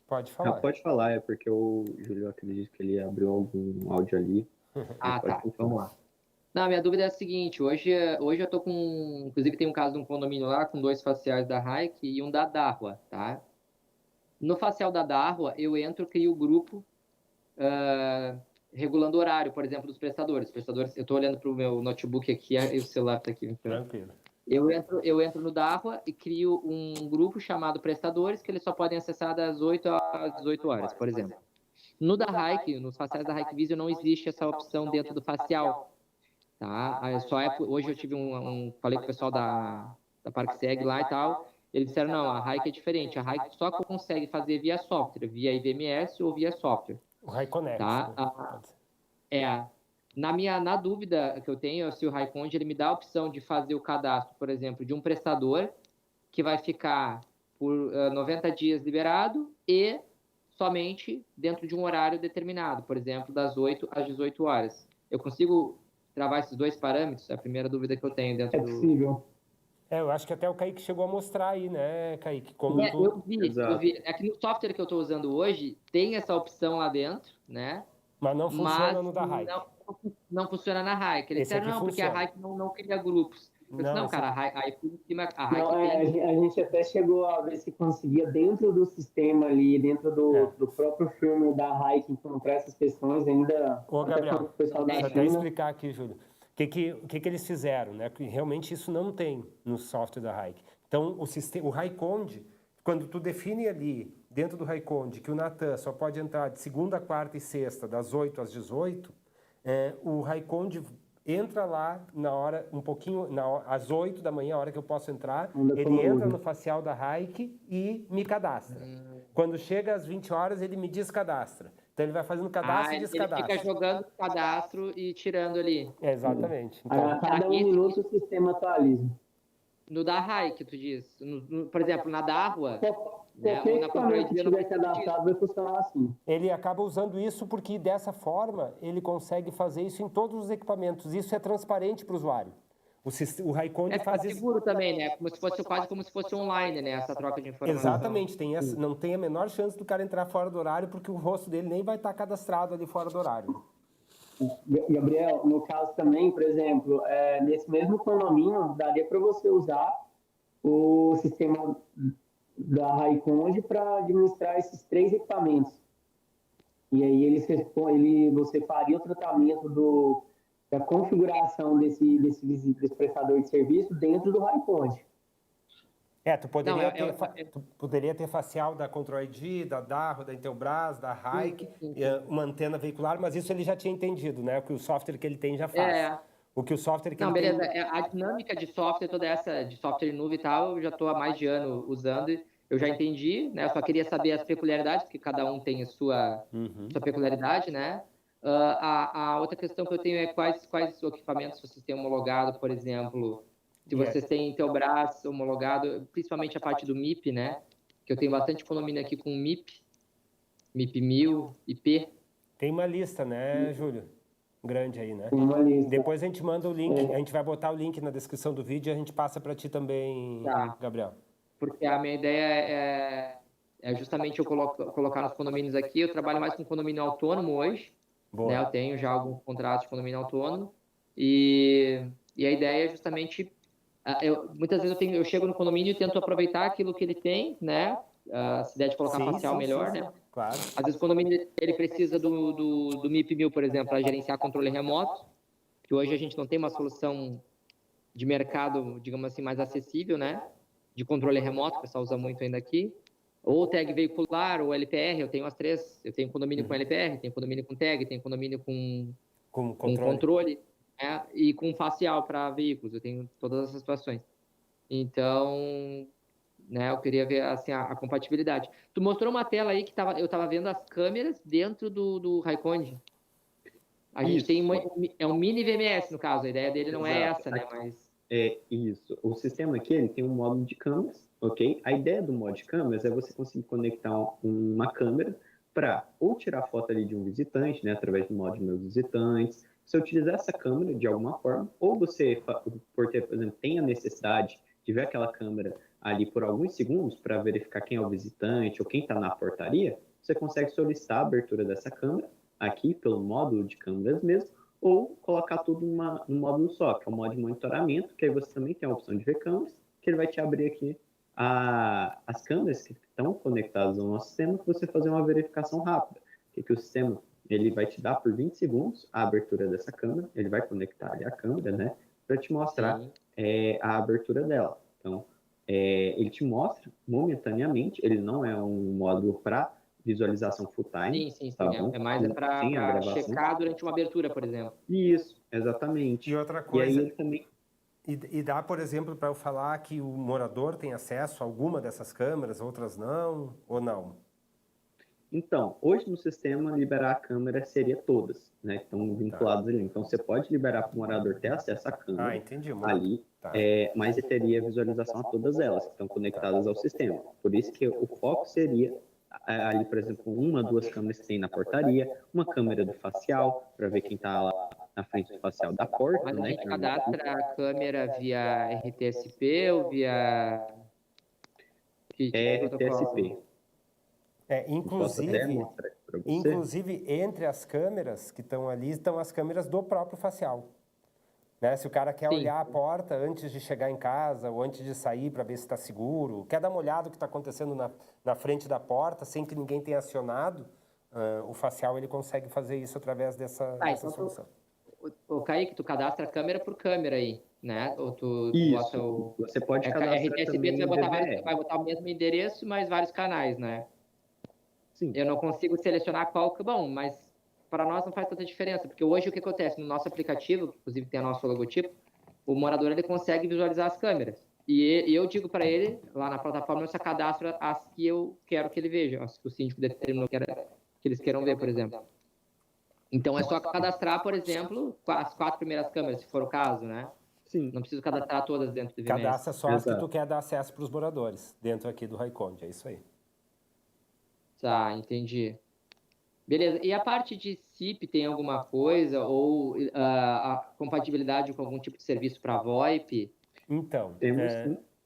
A: Pode falar.
C: Pode falar, é porque o Júlio, acredito que ele abriu algum áudio ali.
G: Ah, tá. Vamos lá. Não, minha dúvida é a seguinte, hoje eu tô com... Inclusive tem um caso de um condomínio lá com 2 faciais da Hike e um da Dahua, tá? No facial da Dahua, eu entro, crio o grupo, regulando o horário, por exemplo, dos prestadores. Eu estou olhando para o meu notebook aqui e o celular está aqui. Então.
A: Tranquilo.
G: Eu entro no Dahua e crio um grupo chamado prestadores, que eles só podem acessar das 8 às 18 horas, por exemplo. No da Hike, nos faciais da Hike Visio, não existe essa opção dentro do facial. Tá? Hoje eu tive falei com o pessoal da ParkSeg lá e tal, eles disseram, não, a Hike é diferente, a Hike só consegue fazer via software, via IVMS ou via software.
A: O HiConnect.
G: Tá? Na dúvida que eu tenho, se o HiConde ele me dá a opção de fazer o cadastro, por exemplo, de um prestador que vai ficar por 90 dias liberado e somente dentro de um horário determinado, por exemplo, das 8 às 18 horas. Eu consigo travar esses 2 parâmetros? É a primeira dúvida que eu tenho dentro do...
B: É possível.
A: Eu acho que até o Kaique chegou a mostrar aí, né, Kaique? Como
G: eu vi. É que no software que eu estou usando hoje, tem essa opção lá dentro, né?
A: Mas não funciona no da Hike.
G: Não funciona na Hike. Eles disseram, não, porque a Hike não cria grupos. Eu disse, não, cara, a Hike tem...
B: A gente até chegou a ver se conseguia, dentro do sistema ali, dentro do próprio firmware da Hike, encontrar essas questões ainda...
A: Ô, Gabriel, deixa eu até explicar aqui, Júlio. O que eles fizeram, né? Que realmente isso não tem no software da Hike. Então, o HiConde, quando tu define ali, dentro do HiConde, que o Natan só pode entrar de segunda, quarta e sexta, das 8 às 18, o HiConde entra lá na hora, às 8 da manhã, a hora que eu posso entrar, ele entra no facial da Hike e me cadastra. Quando chega às 20 horas, ele me descadastra. Então, ele vai fazendo cadastro e descadastro.
G: Ele fica jogando cadastro e tirando ali.
A: Exatamente. Então,
B: a cada 1 minuto o sistema atualiza.
G: No da Hike, tu diz. Por exemplo, na Dahua...
B: Qualquer equipamento que tiver cadastrado vai funcionar assim.
A: Ele acaba usando isso porque, dessa forma, ele consegue fazer isso em todos os equipamentos. Isso é transparente para o usuário. O HiConde faz isso.
G: seguro também, né? Quase como se fosse online, né? Essa troca de informação.
A: Exatamente. Não tem a menor chance do cara entrar fora do horário, porque o rosto dele nem vai estar cadastrado ali fora do horário.
B: Gabriel, no caso também, por exemplo, nesse mesmo condomínio, daria para você usar o sistema da HiConde para administrar esses 3 equipamentos. E aí você faria o tratamento da configuração desse prestador de serviço dentro do HiConde.
A: Tu poderia ter facial da Control ID, da Dahua, da Intelbras, da Hike, uma antena veicular, mas isso ele já tinha entendido, né? Que o software que ele tem já faz. O que o software que ele
G: beleza.
A: tem...
G: A dinâmica de software, toda essa de software em nuvem e tal, eu já estou há mais de ano usando, eu já entendi, né? Eu só queria saber as peculiaridades, porque cada um tem a sua peculiaridade, né? A outra questão que eu tenho é quais equipamentos vocês têm homologado, por exemplo, se vocês têm Intelbras homologado, principalmente a parte do MIP, né? Que eu tenho bastante condomínio aqui com MIP 1000, IP.
A: Tem uma lista, né, Júlio? Grande aí, né?
B: Uma lista.
A: Depois a gente manda o link, a gente vai botar o link na descrição do vídeo e a gente passa para ti também, Gabriel.
G: Porque a minha ideia é justamente eu colocar nos condomínios aqui. Eu trabalho mais com condomínio autônomo hoje. Né? Eu tenho já alguns contratos de condomínio autônomo. E a ideia é justamente... muitas vezes eu chego no condomínio e tento aproveitar aquilo que ele tem, né? Se der de colocar facial, melhor, né?
A: Claro.
G: Às vezes o condomínio ele precisa do MIP 1000, por exemplo, para gerenciar controle remoto, que hoje a gente não tem uma solução de mercado, digamos assim, mais acessível, né? De controle remoto, o pessoal usa muito ainda aqui. Ou tag veicular, ou LPR, eu tenho as 3. Eu tenho condomínio com LPR, tenho condomínio com tag, tenho condomínio com controle, né? E com facial para veículos. Eu tenho todas essas situações. Então, né? Eu queria ver assim, a compatibilidade. Tu mostrou uma tela aí que eu estava vendo as câmeras dentro do Raiconde. A gente tem é um mini VMS, no caso. A ideia dele não é
C: Exato.
G: essa, né? Mas
C: É isso. O sistema aqui ele tem um módulo de câmeras, ok? A ideia do modo de câmeras é você conseguir conectar uma câmera para ou tirar foto ali de um visitante, né, através do modo de meus visitantes. Você utilizar essa câmera de alguma forma, ou você, por exemplo, tem a necessidade de ver aquela câmera ali por alguns segundos para verificar quem é o visitante ou quem está na portaria, você consegue solicitar a abertura dessa câmera aqui pelo módulo de câmeras mesmo, ou colocar tudo num módulo só, que é o modo de monitoramento, que aí você também tem a opção de ver câmeras, que ele vai te abrir aqui as câmeras que estão conectadas ao nosso sistema, para você fazer uma verificação rápida. Que o sistema ele vai te dar por 20 segundos a abertura dessa câmera, ele vai conectar ali a câmera, né, para te mostrar a abertura dela. Então, ele te mostra momentaneamente, ele não é um módulo para visualização full time.
G: sim.
C: Tá bom?
G: É mais para checar durante uma abertura, por exemplo.
C: Isso, exatamente.
A: E outra
C: E aí
A: coisa,
C: ele também...
A: e dá, por exemplo, para eu falar que o morador tem acesso a alguma dessas câmeras, outras não, ou não?
C: Então, hoje no sistema, liberar a câmera seria todas, né? Que estão vinculadas ali. Então, você pode liberar para o morador ter acesso à câmera
A: Entendi,
C: ali, mas ele teria visualização a todas elas que estão conectadas ao sistema. Por isso que o foco seria ali, por exemplo, uma, duas câmeras que tem na portaria, uma câmera do facial, para ver quem está lá na frente do facial da porta.
G: Mas a
C: né?
G: gente cadastra a câmera via RTSP ou via...
C: RTSP.
A: Inclusive, entre as câmeras que estão ali, estão as câmeras do próprio facial. Né? Se o cara quer olhar a porta antes de chegar em casa ou antes de sair para ver se está seguro, quer dar uma olhada no que está acontecendo na frente da porta, sem que ninguém tenha acionado, o facial ele consegue fazer isso através dessa solução.
G: O Kaique, tu cadastra câmera por câmera aí, né? Ou tu
C: Isso,
G: bota
C: você pode cadastrar
G: RTSP,
C: também
G: tu vai botar o mesmo endereço, mas vários canais, né?
C: Sim.
G: Eu não consigo selecionar qual... Bom, mas para nós não faz tanta diferença, porque hoje o que acontece? No nosso aplicativo, que inclusive tem o nosso logotipo, o morador ele consegue visualizar as câmeras. E eu digo para ele, lá na plataforma, eu só cadastro as que eu quero que ele veja, as que o síndico determinou que eles queiram ver, por exemplo. Então, é só cadastrar, por exemplo, as 4 primeiras câmeras, se for o caso, né?
C: Sim.
G: Não preciso cadastrar todas dentro do VMS.
A: Cadastra só as que tu quer dar acesso para os moradores, dentro aqui do Raiconde, é isso aí.
G: Tá, entendi. Beleza. E a parte de SIP tem alguma coisa? Ou a compatibilidade com algum tipo de serviço para VoIP?
C: Então,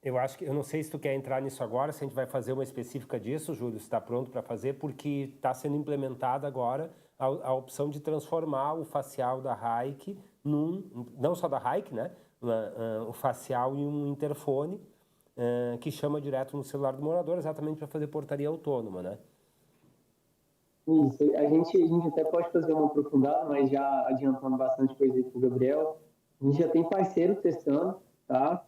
A: eu acho que... Eu não sei se tu quer entrar nisso agora, se a gente vai fazer uma específica disso, Júlio, se está pronto para fazer, porque está sendo implementada agora a opção de transformar o facial da Hike não só da Hike, né? O facial em um interfone que chama direto no celular do morador, exatamente para fazer portaria autônoma, né?
B: Isso, a gente até pode fazer uma aprofundada, mas já adiantando bastante coisa aí para o Gabriel, a gente já tem parceiro testando, tá?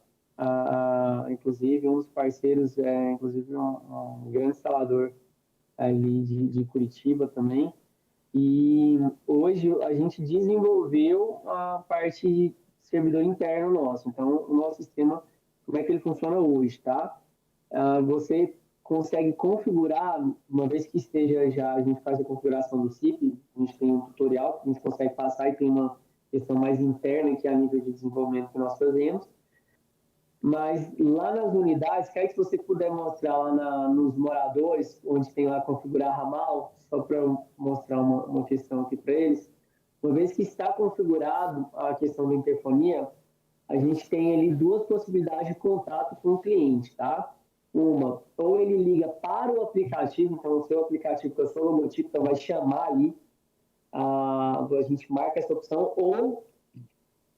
B: Inclusive, um dos parceiros é inclusive um grande instalador ali de Curitiba também. E hoje a gente desenvolveu a parte de servidor interno nosso. Então, o nosso sistema, como é que ele funciona hoje, tá? Você consegue configurar, uma vez que esteja já, a gente faz a configuração do SIP, a gente tem um tutorial que a gente consegue passar e tem uma questão mais interna que é a nível de desenvolvimento que nós fazemos. Mas lá nas unidades, quer que você puder mostrar lá nos moradores, onde tem lá configurar ramal, só para eu mostrar uma questão aqui para eles. Uma vez que está configurado a questão da interfonia, a gente tem ali 2 possibilidades de contato com o cliente, tá? Uma, ou ele liga para o aplicativo, então o seu aplicativo com o seu logotipo, então vai chamar ali, a gente marca essa opção, ou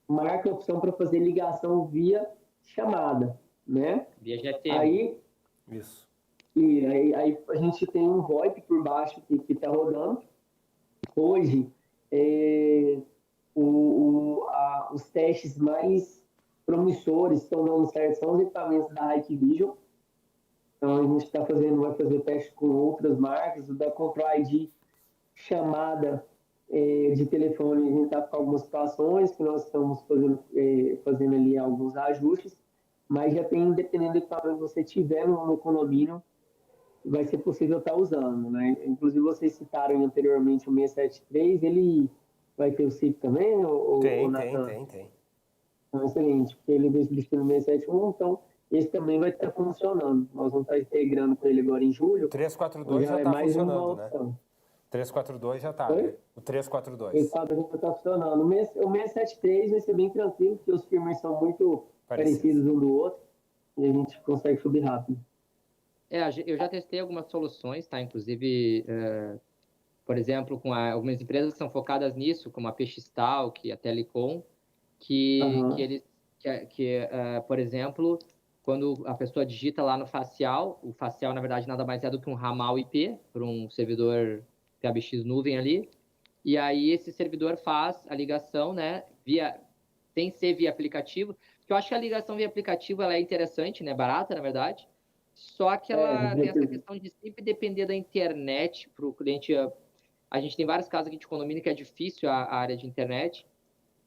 B: marca a opção para fazer ligação via chamada, né?
G: Via GTM.
B: Aí,
A: isso.
B: E aí a gente tem um VoIP por baixo que está rodando. Hoje, os testes mais promissores estão dando certo são os equipamentos da Hikvision. Então, a gente vai fazer teste com outras marcas. O da Control ID, chamada de telefone, a gente está com algumas situações que nós estamos fazendo ali alguns ajustes, mas já tem, dependendo do equipamento que você tiver no condomínio, vai ser possível estar usando, né? Inclusive, vocês citaram anteriormente o 673, ele vai ter o SIP também, ou Nathan?
A: Tem.
B: Então, excelente, porque ele veio substituindo o 671, então esse também vai estar funcionando. Nós vamos estar integrando com ele agora em julho.
A: O 342 já
B: é
A: está
B: mais uma
A: funcionando, né?
B: opção.
A: 342 já está,
B: Oi?
A: né? O 342.
B: Esse quadro já está funcionando. O 673 vai ser bem tranquilo, porque os firmwares são muito parecidos um do outro, e a gente consegue subir rápido.
G: Eu já testei algumas soluções, tá? Inclusive, por exemplo, com algumas empresas que são focadas nisso, como a Peixestalk, a Telecom, por exemplo, quando a pessoa digita lá no facial, o facial, na verdade, nada mais é do que um ramal IP para um servidor PBX nuvem ali, e aí esse servidor faz a ligação, né, sem ser via aplicativo, porque eu acho que a ligação via aplicativo ela é interessante, né, barata, na verdade, só que ela tem essa questão de sempre depender da internet para o cliente. A gente tem vários casos aqui de condomínio que é difícil a área de internet,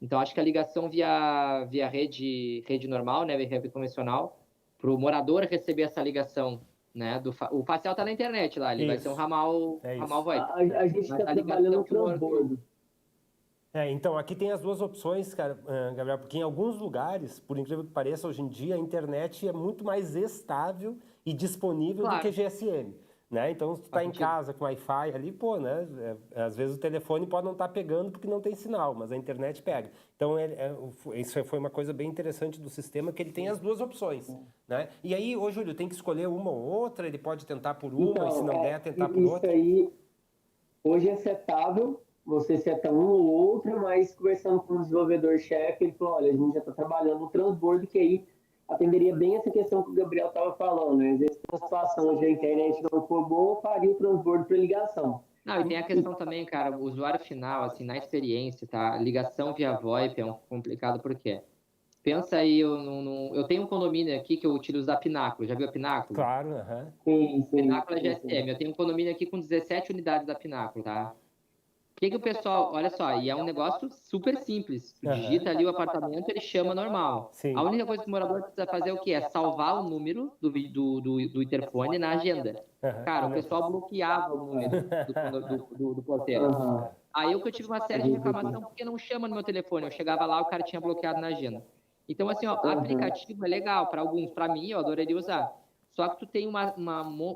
G: então acho que a ligação via rede normal, né, rede convencional, para o morador receber essa ligação, né, o facial está na internet lá, ele vai ser um ramal VoIP.
B: A gente está trabalhando no transbordo.
A: Então, aqui tem as duas opções, cara, Gabriel, porque em alguns lugares, por incrível que pareça, hoje em dia a internet é muito mais estável e disponível do que GSM, né? Então, se tu tá em casa com Wi-Fi ali, pô, né? Às vezes o telefone pode não estar pegando porque não tem sinal, mas a internet pega. Então, isso foi uma coisa bem interessante do sistema, que ele tem as duas opções, né? E aí, ô Júlio, tem que escolher uma ou outra, ele pode tentar por uma, então, e se não der, tentar por outra?
B: Isso aí, hoje é setável. Você seta um ou outro, mas conversando com o desenvolvedor-chefe, ele falou, olha, a gente já está trabalhando no transbordo, que aí atenderia bem essa questão que o Gabriel estava falando, né? Às vezes, na situação onde a internet não for boa, faria o transbordo para ligação.
G: Não, e tem a questão também, cara, o usuário final, assim, na experiência, tá? Ligação via VoIP é complicado, por quê? Pensa aí, eu tenho um condomínio aqui que eu utilizo da Pináculo, já viu a Pináculo?
A: Claro, aham.
B: Sim.
G: Pináculo é GSM, eu tenho um condomínio aqui com 17 unidades da Pináculo, tá? O que o pessoal, olha só, e é um negócio super simples. Tu digita ali o apartamento, ele chama normal.
A: Sim.
G: A única coisa que o morador precisa fazer é o quê? É salvar o número do interfone na agenda. Cara, o pessoal bloqueava o número do porteiro. Aí eu tive uma série de reclamação porque não chama no meu telefone. Eu chegava lá, o cara tinha bloqueado na agenda. Então, assim, ó, aplicativo é legal para alguns. Para mim, eu adoraria usar. Só que tu tem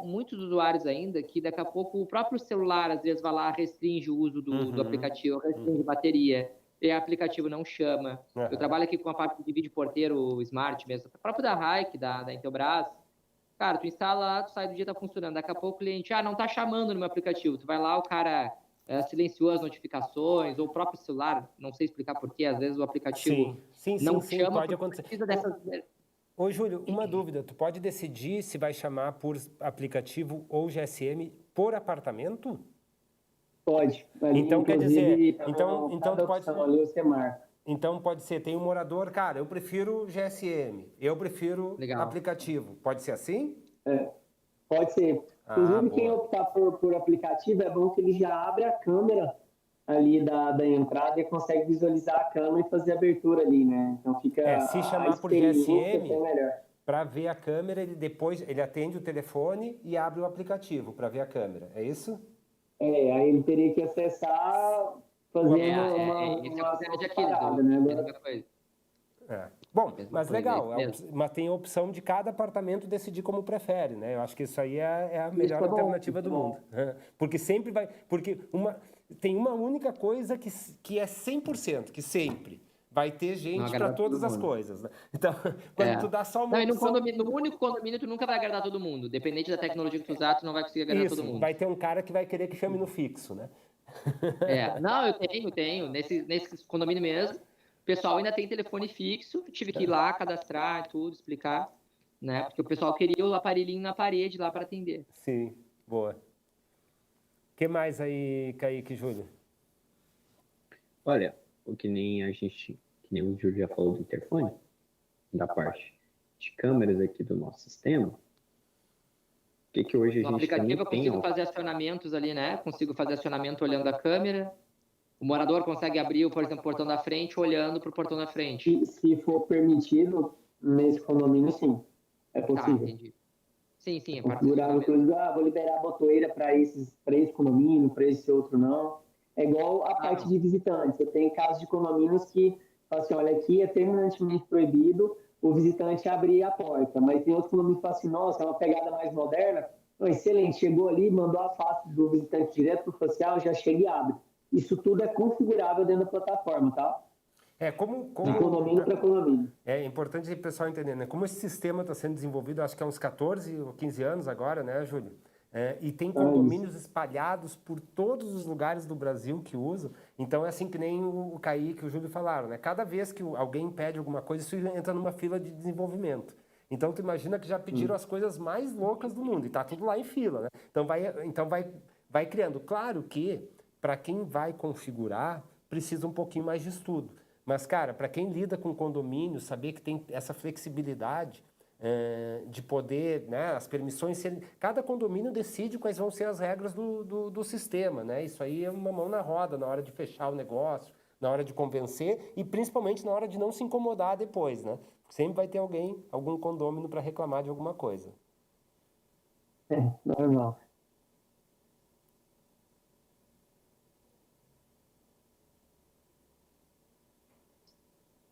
G: muitos usuários ainda que daqui a pouco o próprio celular, às vezes, vai lá, restringe o uso do aplicativo, restringe bateria, e o aplicativo não chama. Eu trabalho aqui com a parte de vídeo porteiro smart mesmo, o próprio da Hike, da Intelbras. Cara, tu instala lá, tu sai do dia, tá funcionando. Daqui a pouco o cliente, não tá chamando no meu aplicativo. Tu vai lá, o cara silenciou as notificações, ou o próprio celular, não sei explicar porquê, às vezes o aplicativo não chama.
A: Pode acontecer.
G: Precisa dessas...
A: Ô, Júlio, uma dúvida. Tu pode decidir se vai chamar por aplicativo ou GSM por apartamento?
B: Pode.
A: Então, quer dizer...
B: Então tu pode... Ali você marca.
A: Então, pode ser, tem um morador, cara, eu prefiro GSM, eu prefiro aplicativo. Pode ser assim?
B: Pode ser. Inclusive, quem optar por aplicativo, é bom que ele já abre a câmera ali da entrada e consegue visualizar a câmera e fazer a abertura ali, né? Então fica
A: se chamar por GSM, para ver a câmera, ele atende o telefone e abre o aplicativo para ver a câmera, é isso?
B: Aí ele teria que acessar, fazer uma parada, né?
A: Bom, mas legal, mas tem a opção de cada apartamento decidir como prefere, né? Eu acho que isso aí é a melhor alternativa do mundo. Porque sempre vai... Porque tem uma única coisa que é 100%, que sempre vai ter gente para todas as coisas, né? Então, quando tu dá só uma opção...
G: No único condomínio, tu nunca vai agradar todo mundo. Dependente da tecnologia que tu usar, tu não vai conseguir agradar todo mundo.
A: Vai ter um cara que vai querer que chame no fixo, né?
G: Não, eu tenho. Nesse condomínio mesmo, o pessoal ainda tem telefone fixo, tive que ir lá, cadastrar e tudo, explicar, né? Porque o pessoal queria o aparelhinho na parede lá para atender.
A: Sim, boa. O que mais aí, Kaique e Júlio?
C: Olha, que nem o Júlio já falou do interfone, da parte de câmeras aqui do nosso sistema, que hoje a gente
G: aplicativo eu consigo fazer acionamentos ali, né? Consigo fazer acionamento olhando a câmera. O morador consegue abrir, por exemplo, o portão da frente olhando para o portão da frente.
B: Se for permitido, nesse condomínio, sim, é
G: Tá,
B: possível.
G: entendi. Sim, é
B: Configurar
G: participar
B: coisas, vou liberar a botoeira para esse condomínio, para esse outro não. É igual a parte de visitantes. Eu tenho casos de condomínios que falam assim, olha, aqui é terminantemente proibido o visitante abrir a porta, mas tem outros condomínios que falam assim, nossa, é uma pegada mais moderna. Oh, excelente, chegou ali, mandou a face do visitante direto para o social, já chega e abre. Isso tudo é configurável dentro da plataforma, tá? De condomínio para condomínio.
A: É importante o pessoal entender, né? Como esse sistema está sendo desenvolvido, acho que há uns 14 ou 15 anos agora, né, Júlio? E tem condomínios espalhados por todos os lugares do Brasil que usam. Então, é assim que nem o Kaique e o Júlio falaram, né? Cada vez que alguém pede alguma coisa, isso entra numa fila de desenvolvimento. Então, tu imagina que já pediram as coisas mais loucas do mundo e tá tudo lá em fila, né? Então, vai criando. Claro que, para quem vai configurar, precisa um pouquinho mais de estudo. Mas, cara, para quem lida com condomínio, saber que tem essa flexibilidade de poder, né, as permissões serem... Cada condomínio decide quais vão ser as regras do sistema, né? Isso aí é uma mão na roda na hora de fechar o negócio, na hora de convencer e principalmente na hora de não se incomodar depois, né? Sempre vai ter algum condômino para reclamar de alguma coisa.
B: É, normal.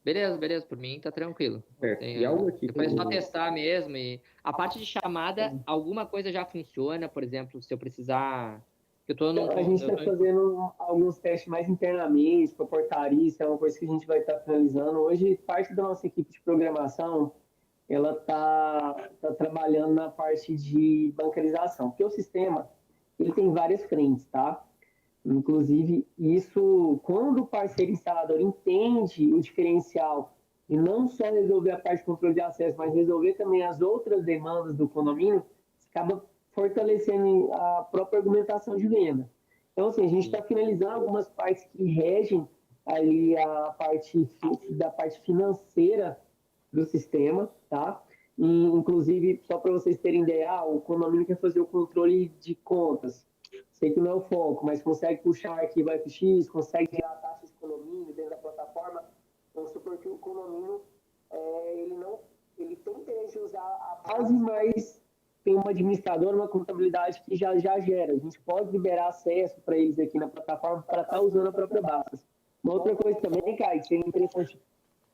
G: Beleza, por mim tá tranquilo.
C: Certo. E algo aqui
G: Depois é
C: que
G: só testar mesmo. E a parte de chamada, alguma coisa já funciona, por exemplo, se eu precisar. Eu tô num.
B: A gente está fazendo alguns testes mais internamente, para portaria, isso é uma coisa que a gente vai estar finalizando. Hoje, parte da nossa equipe de programação, ela está trabalhando na parte de bancarização, porque o sistema ele tem várias frentes, tá? Inclusive, isso, quando o parceiro instalador entende o diferencial e não só resolver a parte de controle de acesso, mas resolver também as outras demandas do condomínio, acaba fortalecendo a própria argumentação de venda. Então, assim, a gente está finalizando algumas partes que regem ali a parte da parte financeira do sistema, tá? E, inclusive, só para vocês terem ideia, o condomínio quer fazer o controle de contas. Sei que não é o foco, mas consegue puxar o arquivo FX, consegue gerar taxas de condomínio dentro da plataforma. Vamos supor que o condomínio, ele tem interesse de usar a base, mas tem uma administradora, uma contabilidade que já gera. A gente pode liberar acesso para eles aqui na plataforma para estar usando a própria base. Uma outra coisa também, cara, que seria interessante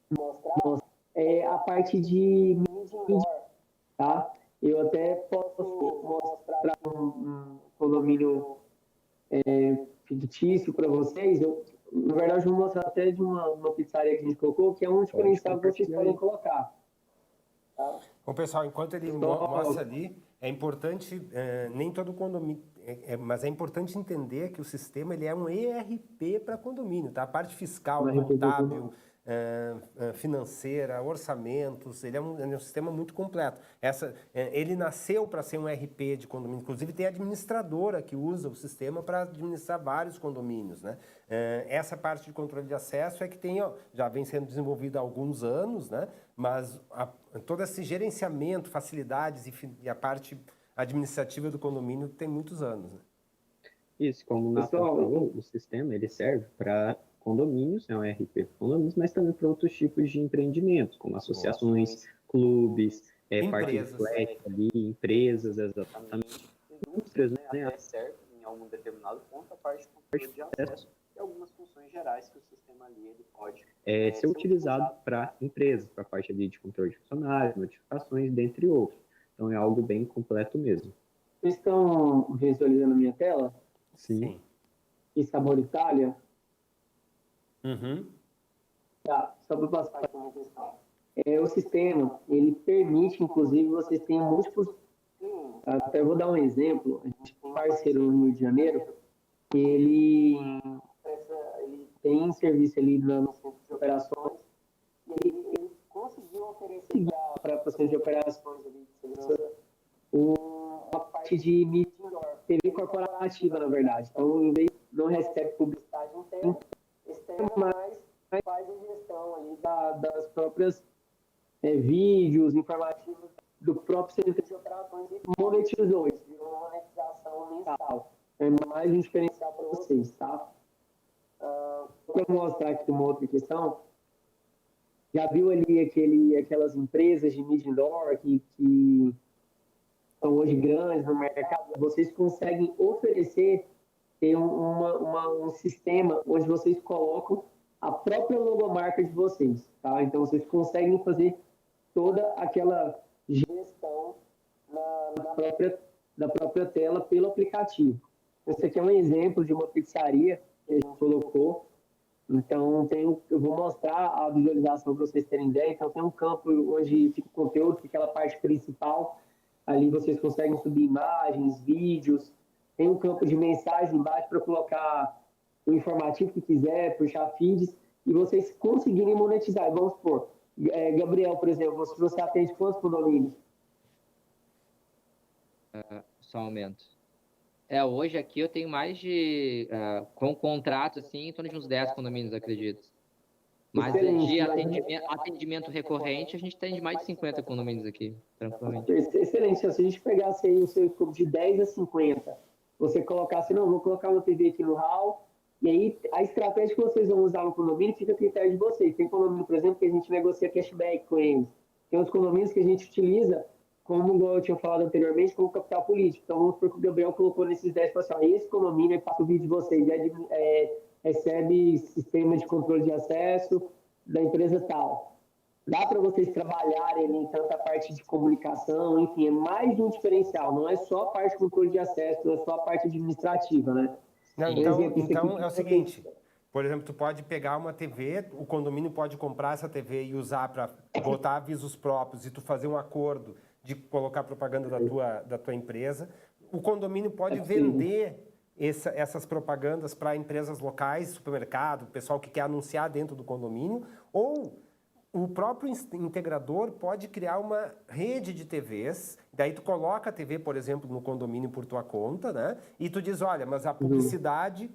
B: mostrar é a parte de mídia, tá? Eu até posso mostrar um condomínio fictício para vocês. Na verdade, eu vou mostrar até de uma pizzaria que a gente colocou, que é um diferencial que vocês podem colocar. Tá?
A: Bom, pessoal, enquanto ele mostra ali, é importante, nem todo condomínio, mas é importante entender que o sistema ele é um ERP para condomínio, tá? A parte fiscal, contábil, financeira, orçamentos, ele é um sistema muito completo. Ele nasceu para ser um ERP de condomínio, inclusive tem administradora que usa o sistema para administrar vários condomínios, né? Essa parte de controle de acesso é que já vem sendo desenvolvida há alguns anos, né? Mas todo esse gerenciamento, facilidades e a parte administrativa do condomínio tem muitos anos, né?
C: Isso, como o Nathan falou, o sistema ele serve para condomínios, é um ERP para condomínios, mas também para outros tipos de empreendimentos, como associações, clubes, parque de flat ali, empresas, exatamente. Indústrias, né, serve em algum determinado ponto a parte de acesso e algumas funções gerais que o sistema ali ele pode ser utilizado para empresas, para a parte ali de controle de funcionários, notificações, dentre outros. Então é algo bem completo mesmo.
B: Vocês estão visualizando a minha tela?
C: Sim.
B: E Sabor Itália?
A: Uhum.
B: Tá, só para passar aqui uma questão. O sistema, ele permite, inclusive, vocês tenham múltiplos... Até vou dar um exemplo. A gente tem um parceiro no Rio de Janeiro, que ele tem serviço ali no centro de operações, e ele conseguiu oferecer para o centro de operações ali de segurança uma parte de mídia indoor, TV corporativa, na verdade. Então, em vez não recebe publicidade interna, mas faz a gestão ali das próprias vídeos, informativos do próprio centro de operações e monetizou isso, virou uma monetização mensal. É mais um diferencial para vocês, tá? Para mostrar aqui uma outra questão, Já viu ali aquelas empresas de mid-door que são hoje grandes no mercado? Vocês conseguem oferecer ter um sistema onde vocês colocam a própria logomarca de vocês, tá? Então, vocês conseguem fazer toda aquela gestão da própria tela pelo aplicativo. Esse aqui é um exemplo de uma pizzaria que a gente colocou. Então, eu vou mostrar a visualização para vocês terem ideia. Então, tem um campo onde fica o conteúdo, fica aquela parte principal. Ali vocês conseguem subir imagens, vídeos. Tem um campo de mensagem embaixo para colocar o informativo que quiser, puxar feeds. E vocês conseguirem monetizar. Vamos supor, Gabriel, por exemplo, você atende quantos condomínios?
G: Só um momento. Hoje aqui eu tenho mais de, com contrato, assim, em torno de uns 10 condomínios, acredito. Mas de atendimento recorrente, a gente tem de mais de 50 condomínios aqui, tranquilamente.
B: Excelente. Se a gente pegasse aí o seu escopo de 10 a 50, você colocasse, não, vou colocar uma TV aqui no hall, e aí a estratégia que vocês vão usar no condomínio fica a critério de vocês. Tem condomínio, por exemplo, que a gente negocia cashback com eles. Tem outros condomínios que a gente utiliza, como eu tinha falado anteriormente, como capital político. Então, vamos supor que o Gabriel colocou nesses 10, falou assim, esse condomínio, passa o vídeo de vocês, recebe sistema de controle de acesso da empresa tal. Dá para vocês trabalharem ali, tanto a parte de comunicação, enfim, é mais de um diferencial, não é só a parte de controle de acesso, não é só a parte administrativa, né?
A: Não, então é o seguinte, por exemplo, tu pode pegar uma TV, o condomínio pode comprar essa TV e usar para botar avisos próprios e tu fazer um acordo de colocar propaganda da tua empresa. O condomínio pode vender essas propagandas para empresas locais, supermercado, pessoal que quer anunciar dentro do condomínio, ou o próprio integrador pode criar uma rede de TVs, daí tu coloca a TV, por exemplo, no condomínio por tua conta, né? E tu diz, olha, mas a publicidade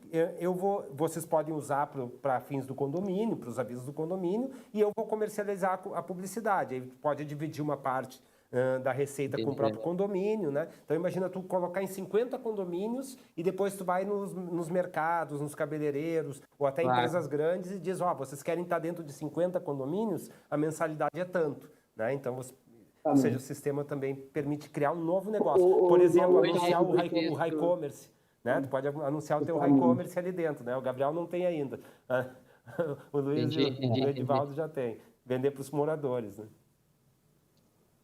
A: vocês podem usar para fins do condomínio, para os avisos do condomínio, e eu vou comercializar a publicidade. Aí tu pode dividir uma parte da receita com o próprio condomínio, né? Então, imagina tu colocar em 50 condomínios e depois tu vai nos mercados, nos cabeleireiros ou até empresas grandes e diz, vocês querem estar dentro de 50 condomínios, a mensalidade é tanto, né? Então, ou seja, o sistema também permite criar um novo negócio. Por exemplo, anunciar o high commerce, né? Tu pode anunciar o teu high commerce ali dentro, né? O Gabriel não tem ainda. O Luiz e o Edivaldo já tem. Vender para os moradores, né?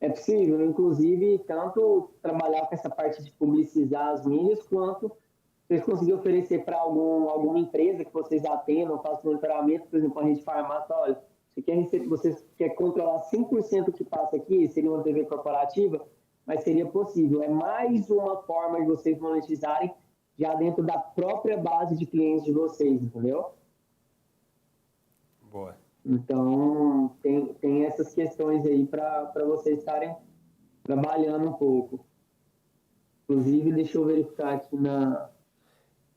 B: É possível, inclusive, tanto trabalhar com essa parte de publicizar as mídias, quanto vocês conseguirem oferecer para alguma empresa que vocês atendam, façam monitoramento, por exemplo, a rede farmácia, olha, você quer controlar 100% do que passa aqui, seria uma TV corporativa, mas seria possível. É mais uma forma de vocês monetizarem já dentro da própria base de clientes de vocês, entendeu?
A: Boa.
B: Então, tem essas questões aí para vocês estarem trabalhando um pouco. Inclusive, deixa eu verificar aqui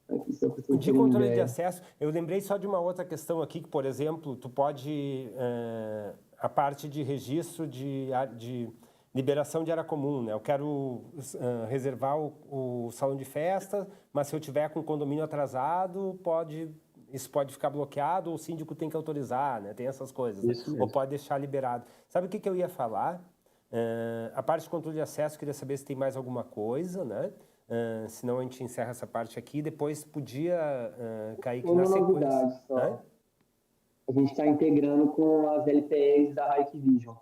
B: aqui só para vocês
A: de
B: terem
A: controle de
B: ideia.
A: acesso, eu lembrei só de uma outra questão aqui, que, por exemplo, tu pode, a parte de registro de liberação de área comum, né? Eu quero reservar o salão de festa, mas se eu tiver com o condomínio atrasado, isso pode ficar bloqueado, ou o síndico tem que autorizar, né? Tem essas coisas, né? Ou pode deixar liberado. Sabe o que eu ia falar? A parte de controle de acesso, queria saber se tem mais alguma coisa, né? Senão a gente encerra essa parte aqui. Depois podia cair aqui na sequência.
B: Novidade só. A gente está integrando com as LPEs da Hikvision.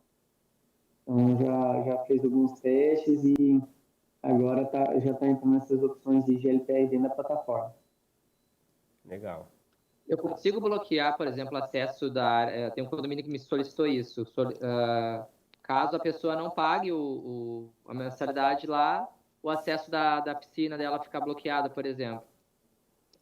B: Então, já fez alguns testes e agora já está entrando nessas opções de GLPE dentro da plataforma.
A: Legal.
G: Eu consigo bloquear, por exemplo, acesso da área. Tem um condomínio que me solicitou isso. Caso a pessoa não pague a mensalidade lá, o acesso da piscina dela ficar bloqueado, por exemplo.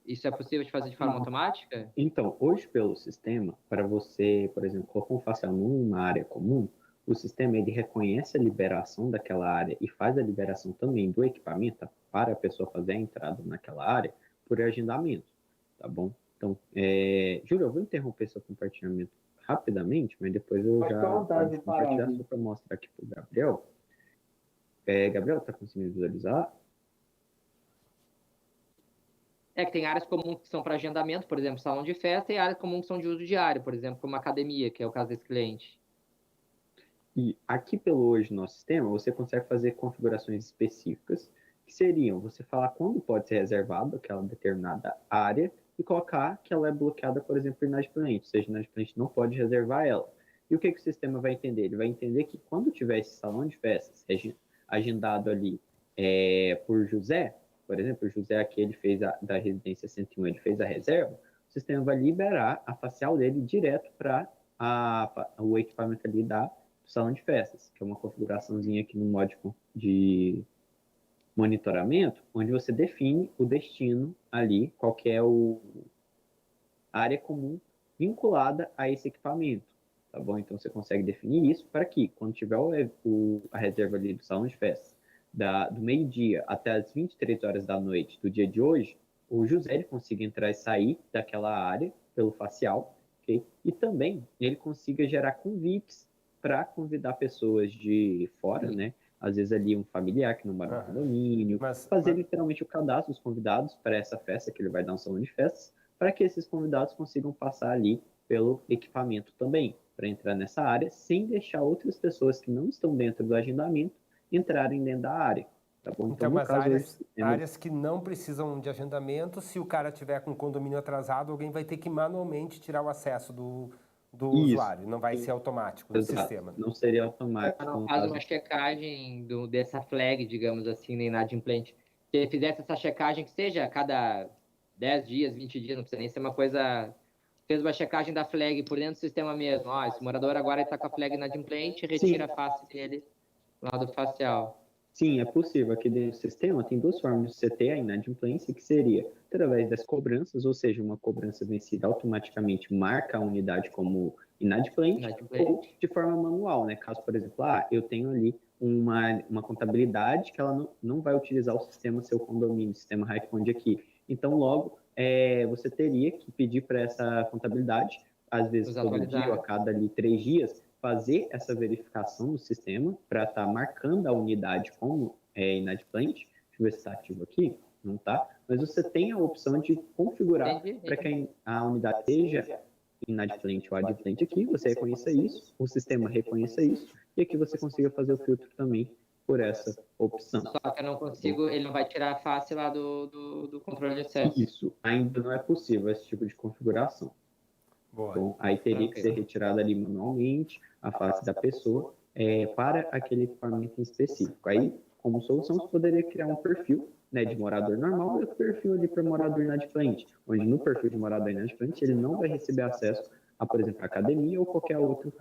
G: Isso é possível de fazer de forma automática?
C: Então, hoje pelo sistema, para você, por exemplo, colocar um facial numa área comum, o sistema ele reconhece a liberação daquela área e faz a liberação também do equipamento para a pessoa fazer a entrada naquela área por agendamento, tá bom? Então, Júlio, eu vou interromper seu compartilhamento rapidamente, mas depois eu já vou compartilhar só para mostrar aqui para o Gabriel. Gabriel, está conseguindo visualizar?
G: É que tem áreas comuns que são para agendamento, por exemplo, salão de festa, e áreas comuns que são de uso diário, por exemplo, como academia, que é o caso desse cliente.
C: E aqui pelo hoje nosso sistema, você consegue fazer configurações específicas, que seriam você falar quando pode ser reservado aquela determinada área e colocar que ela é bloqueada, por exemplo, por inadimplente, ou seja, o inadimplente não pode reservar ela. E o que o sistema vai entender? Ele vai entender que quando tiver esse salão de festas agendado ali por José, por exemplo, o José aqui, ele fez da residência 101, ele fez a reserva, o sistema vai liberar a facial dele direto para o equipamento ali do salão de festas, que é uma configuraçãozinha aqui no modo de monitoramento, onde você define o destino ali, qual que é a área comum vinculada a esse equipamento, tá bom? Então você consegue definir isso para que, quando tiver a reserva ali do salão de festas, do meio-dia até as 23 horas da noite do dia de hoje, o José ele consiga entrar e sair daquela área pelo facial, ok? E também ele consiga gerar convites para convidar pessoas de fora, né? Às vezes ali um familiar que não mora no condomínio, fazer literalmente o cadastro dos convidados para essa festa que ele vai dar no salão de festas, para que esses convidados consigam passar ali pelo equipamento também, para entrar nessa área, sem deixar outras pessoas que não estão dentro do agendamento entrarem dentro da área. Tá bom?
A: Então, mas áreas que não precisam de agendamento, se o cara tiver com o condomínio atrasado, alguém vai ter que manualmente tirar o acesso do usuário, não vai ser automático no sistema.
C: Não seria automático.
G: Não faz uma checagem dessa flag, digamos assim, na inadimplente. Se ele fizesse essa checagem, que seja a cada 10 dias, 20 dias, não precisa nem ser uma coisa... Fez uma checagem da flag por dentro do sistema mesmo. Ó, esse morador agora está com a flag inadimplente, retira a face dele lá do facial.
C: Sim, é possível. Aqui dentro do sistema tem duas formas de você ter a inadimplência, que seria através das cobranças, ou seja, uma cobrança vencida automaticamente marca a unidade como inadimplente, ou de forma manual, né? Caso, por exemplo, eu tenho ali uma contabilidade que ela não vai utilizar o sistema seu condomínio, o sistema Raiconde aqui. Então, logo, você teria que pedir para essa contabilidade, às vezes todo dia ou a cada ali 3 dias, fazer essa verificação no sistema para estar marcando a unidade como inadimplente. Deixa eu ver se está ativo aqui. Não está. Mas você tem a opção de configurar para que a unidade seja inadimplente ou adimplente aqui. Você reconheça isso, o sistema reconheça isso, e aqui você consiga fazer o filtro também por essa opção.
G: Só que eu não consigo, ele não vai tirar a face lá do controle de acesso.
C: Isso, ainda não é possível esse tipo de configuração.
A: Boa.
C: Bom, aí teria que ser retirada ali manualmente a face da pessoa para aquele equipamento em específico. Aí, como solução, você poderia criar um perfil, né, de morador normal e um perfil ali para morador inadimplente, onde no perfil de morador inadimplente ele não vai receber acesso a, por exemplo, a academia ou qualquer outra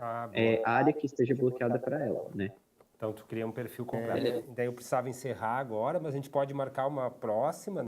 C: área que esteja bloqueada para ela, né?
A: Então, tu cria um perfil completo. Daí eu precisava encerrar agora, mas a gente pode marcar uma próxima,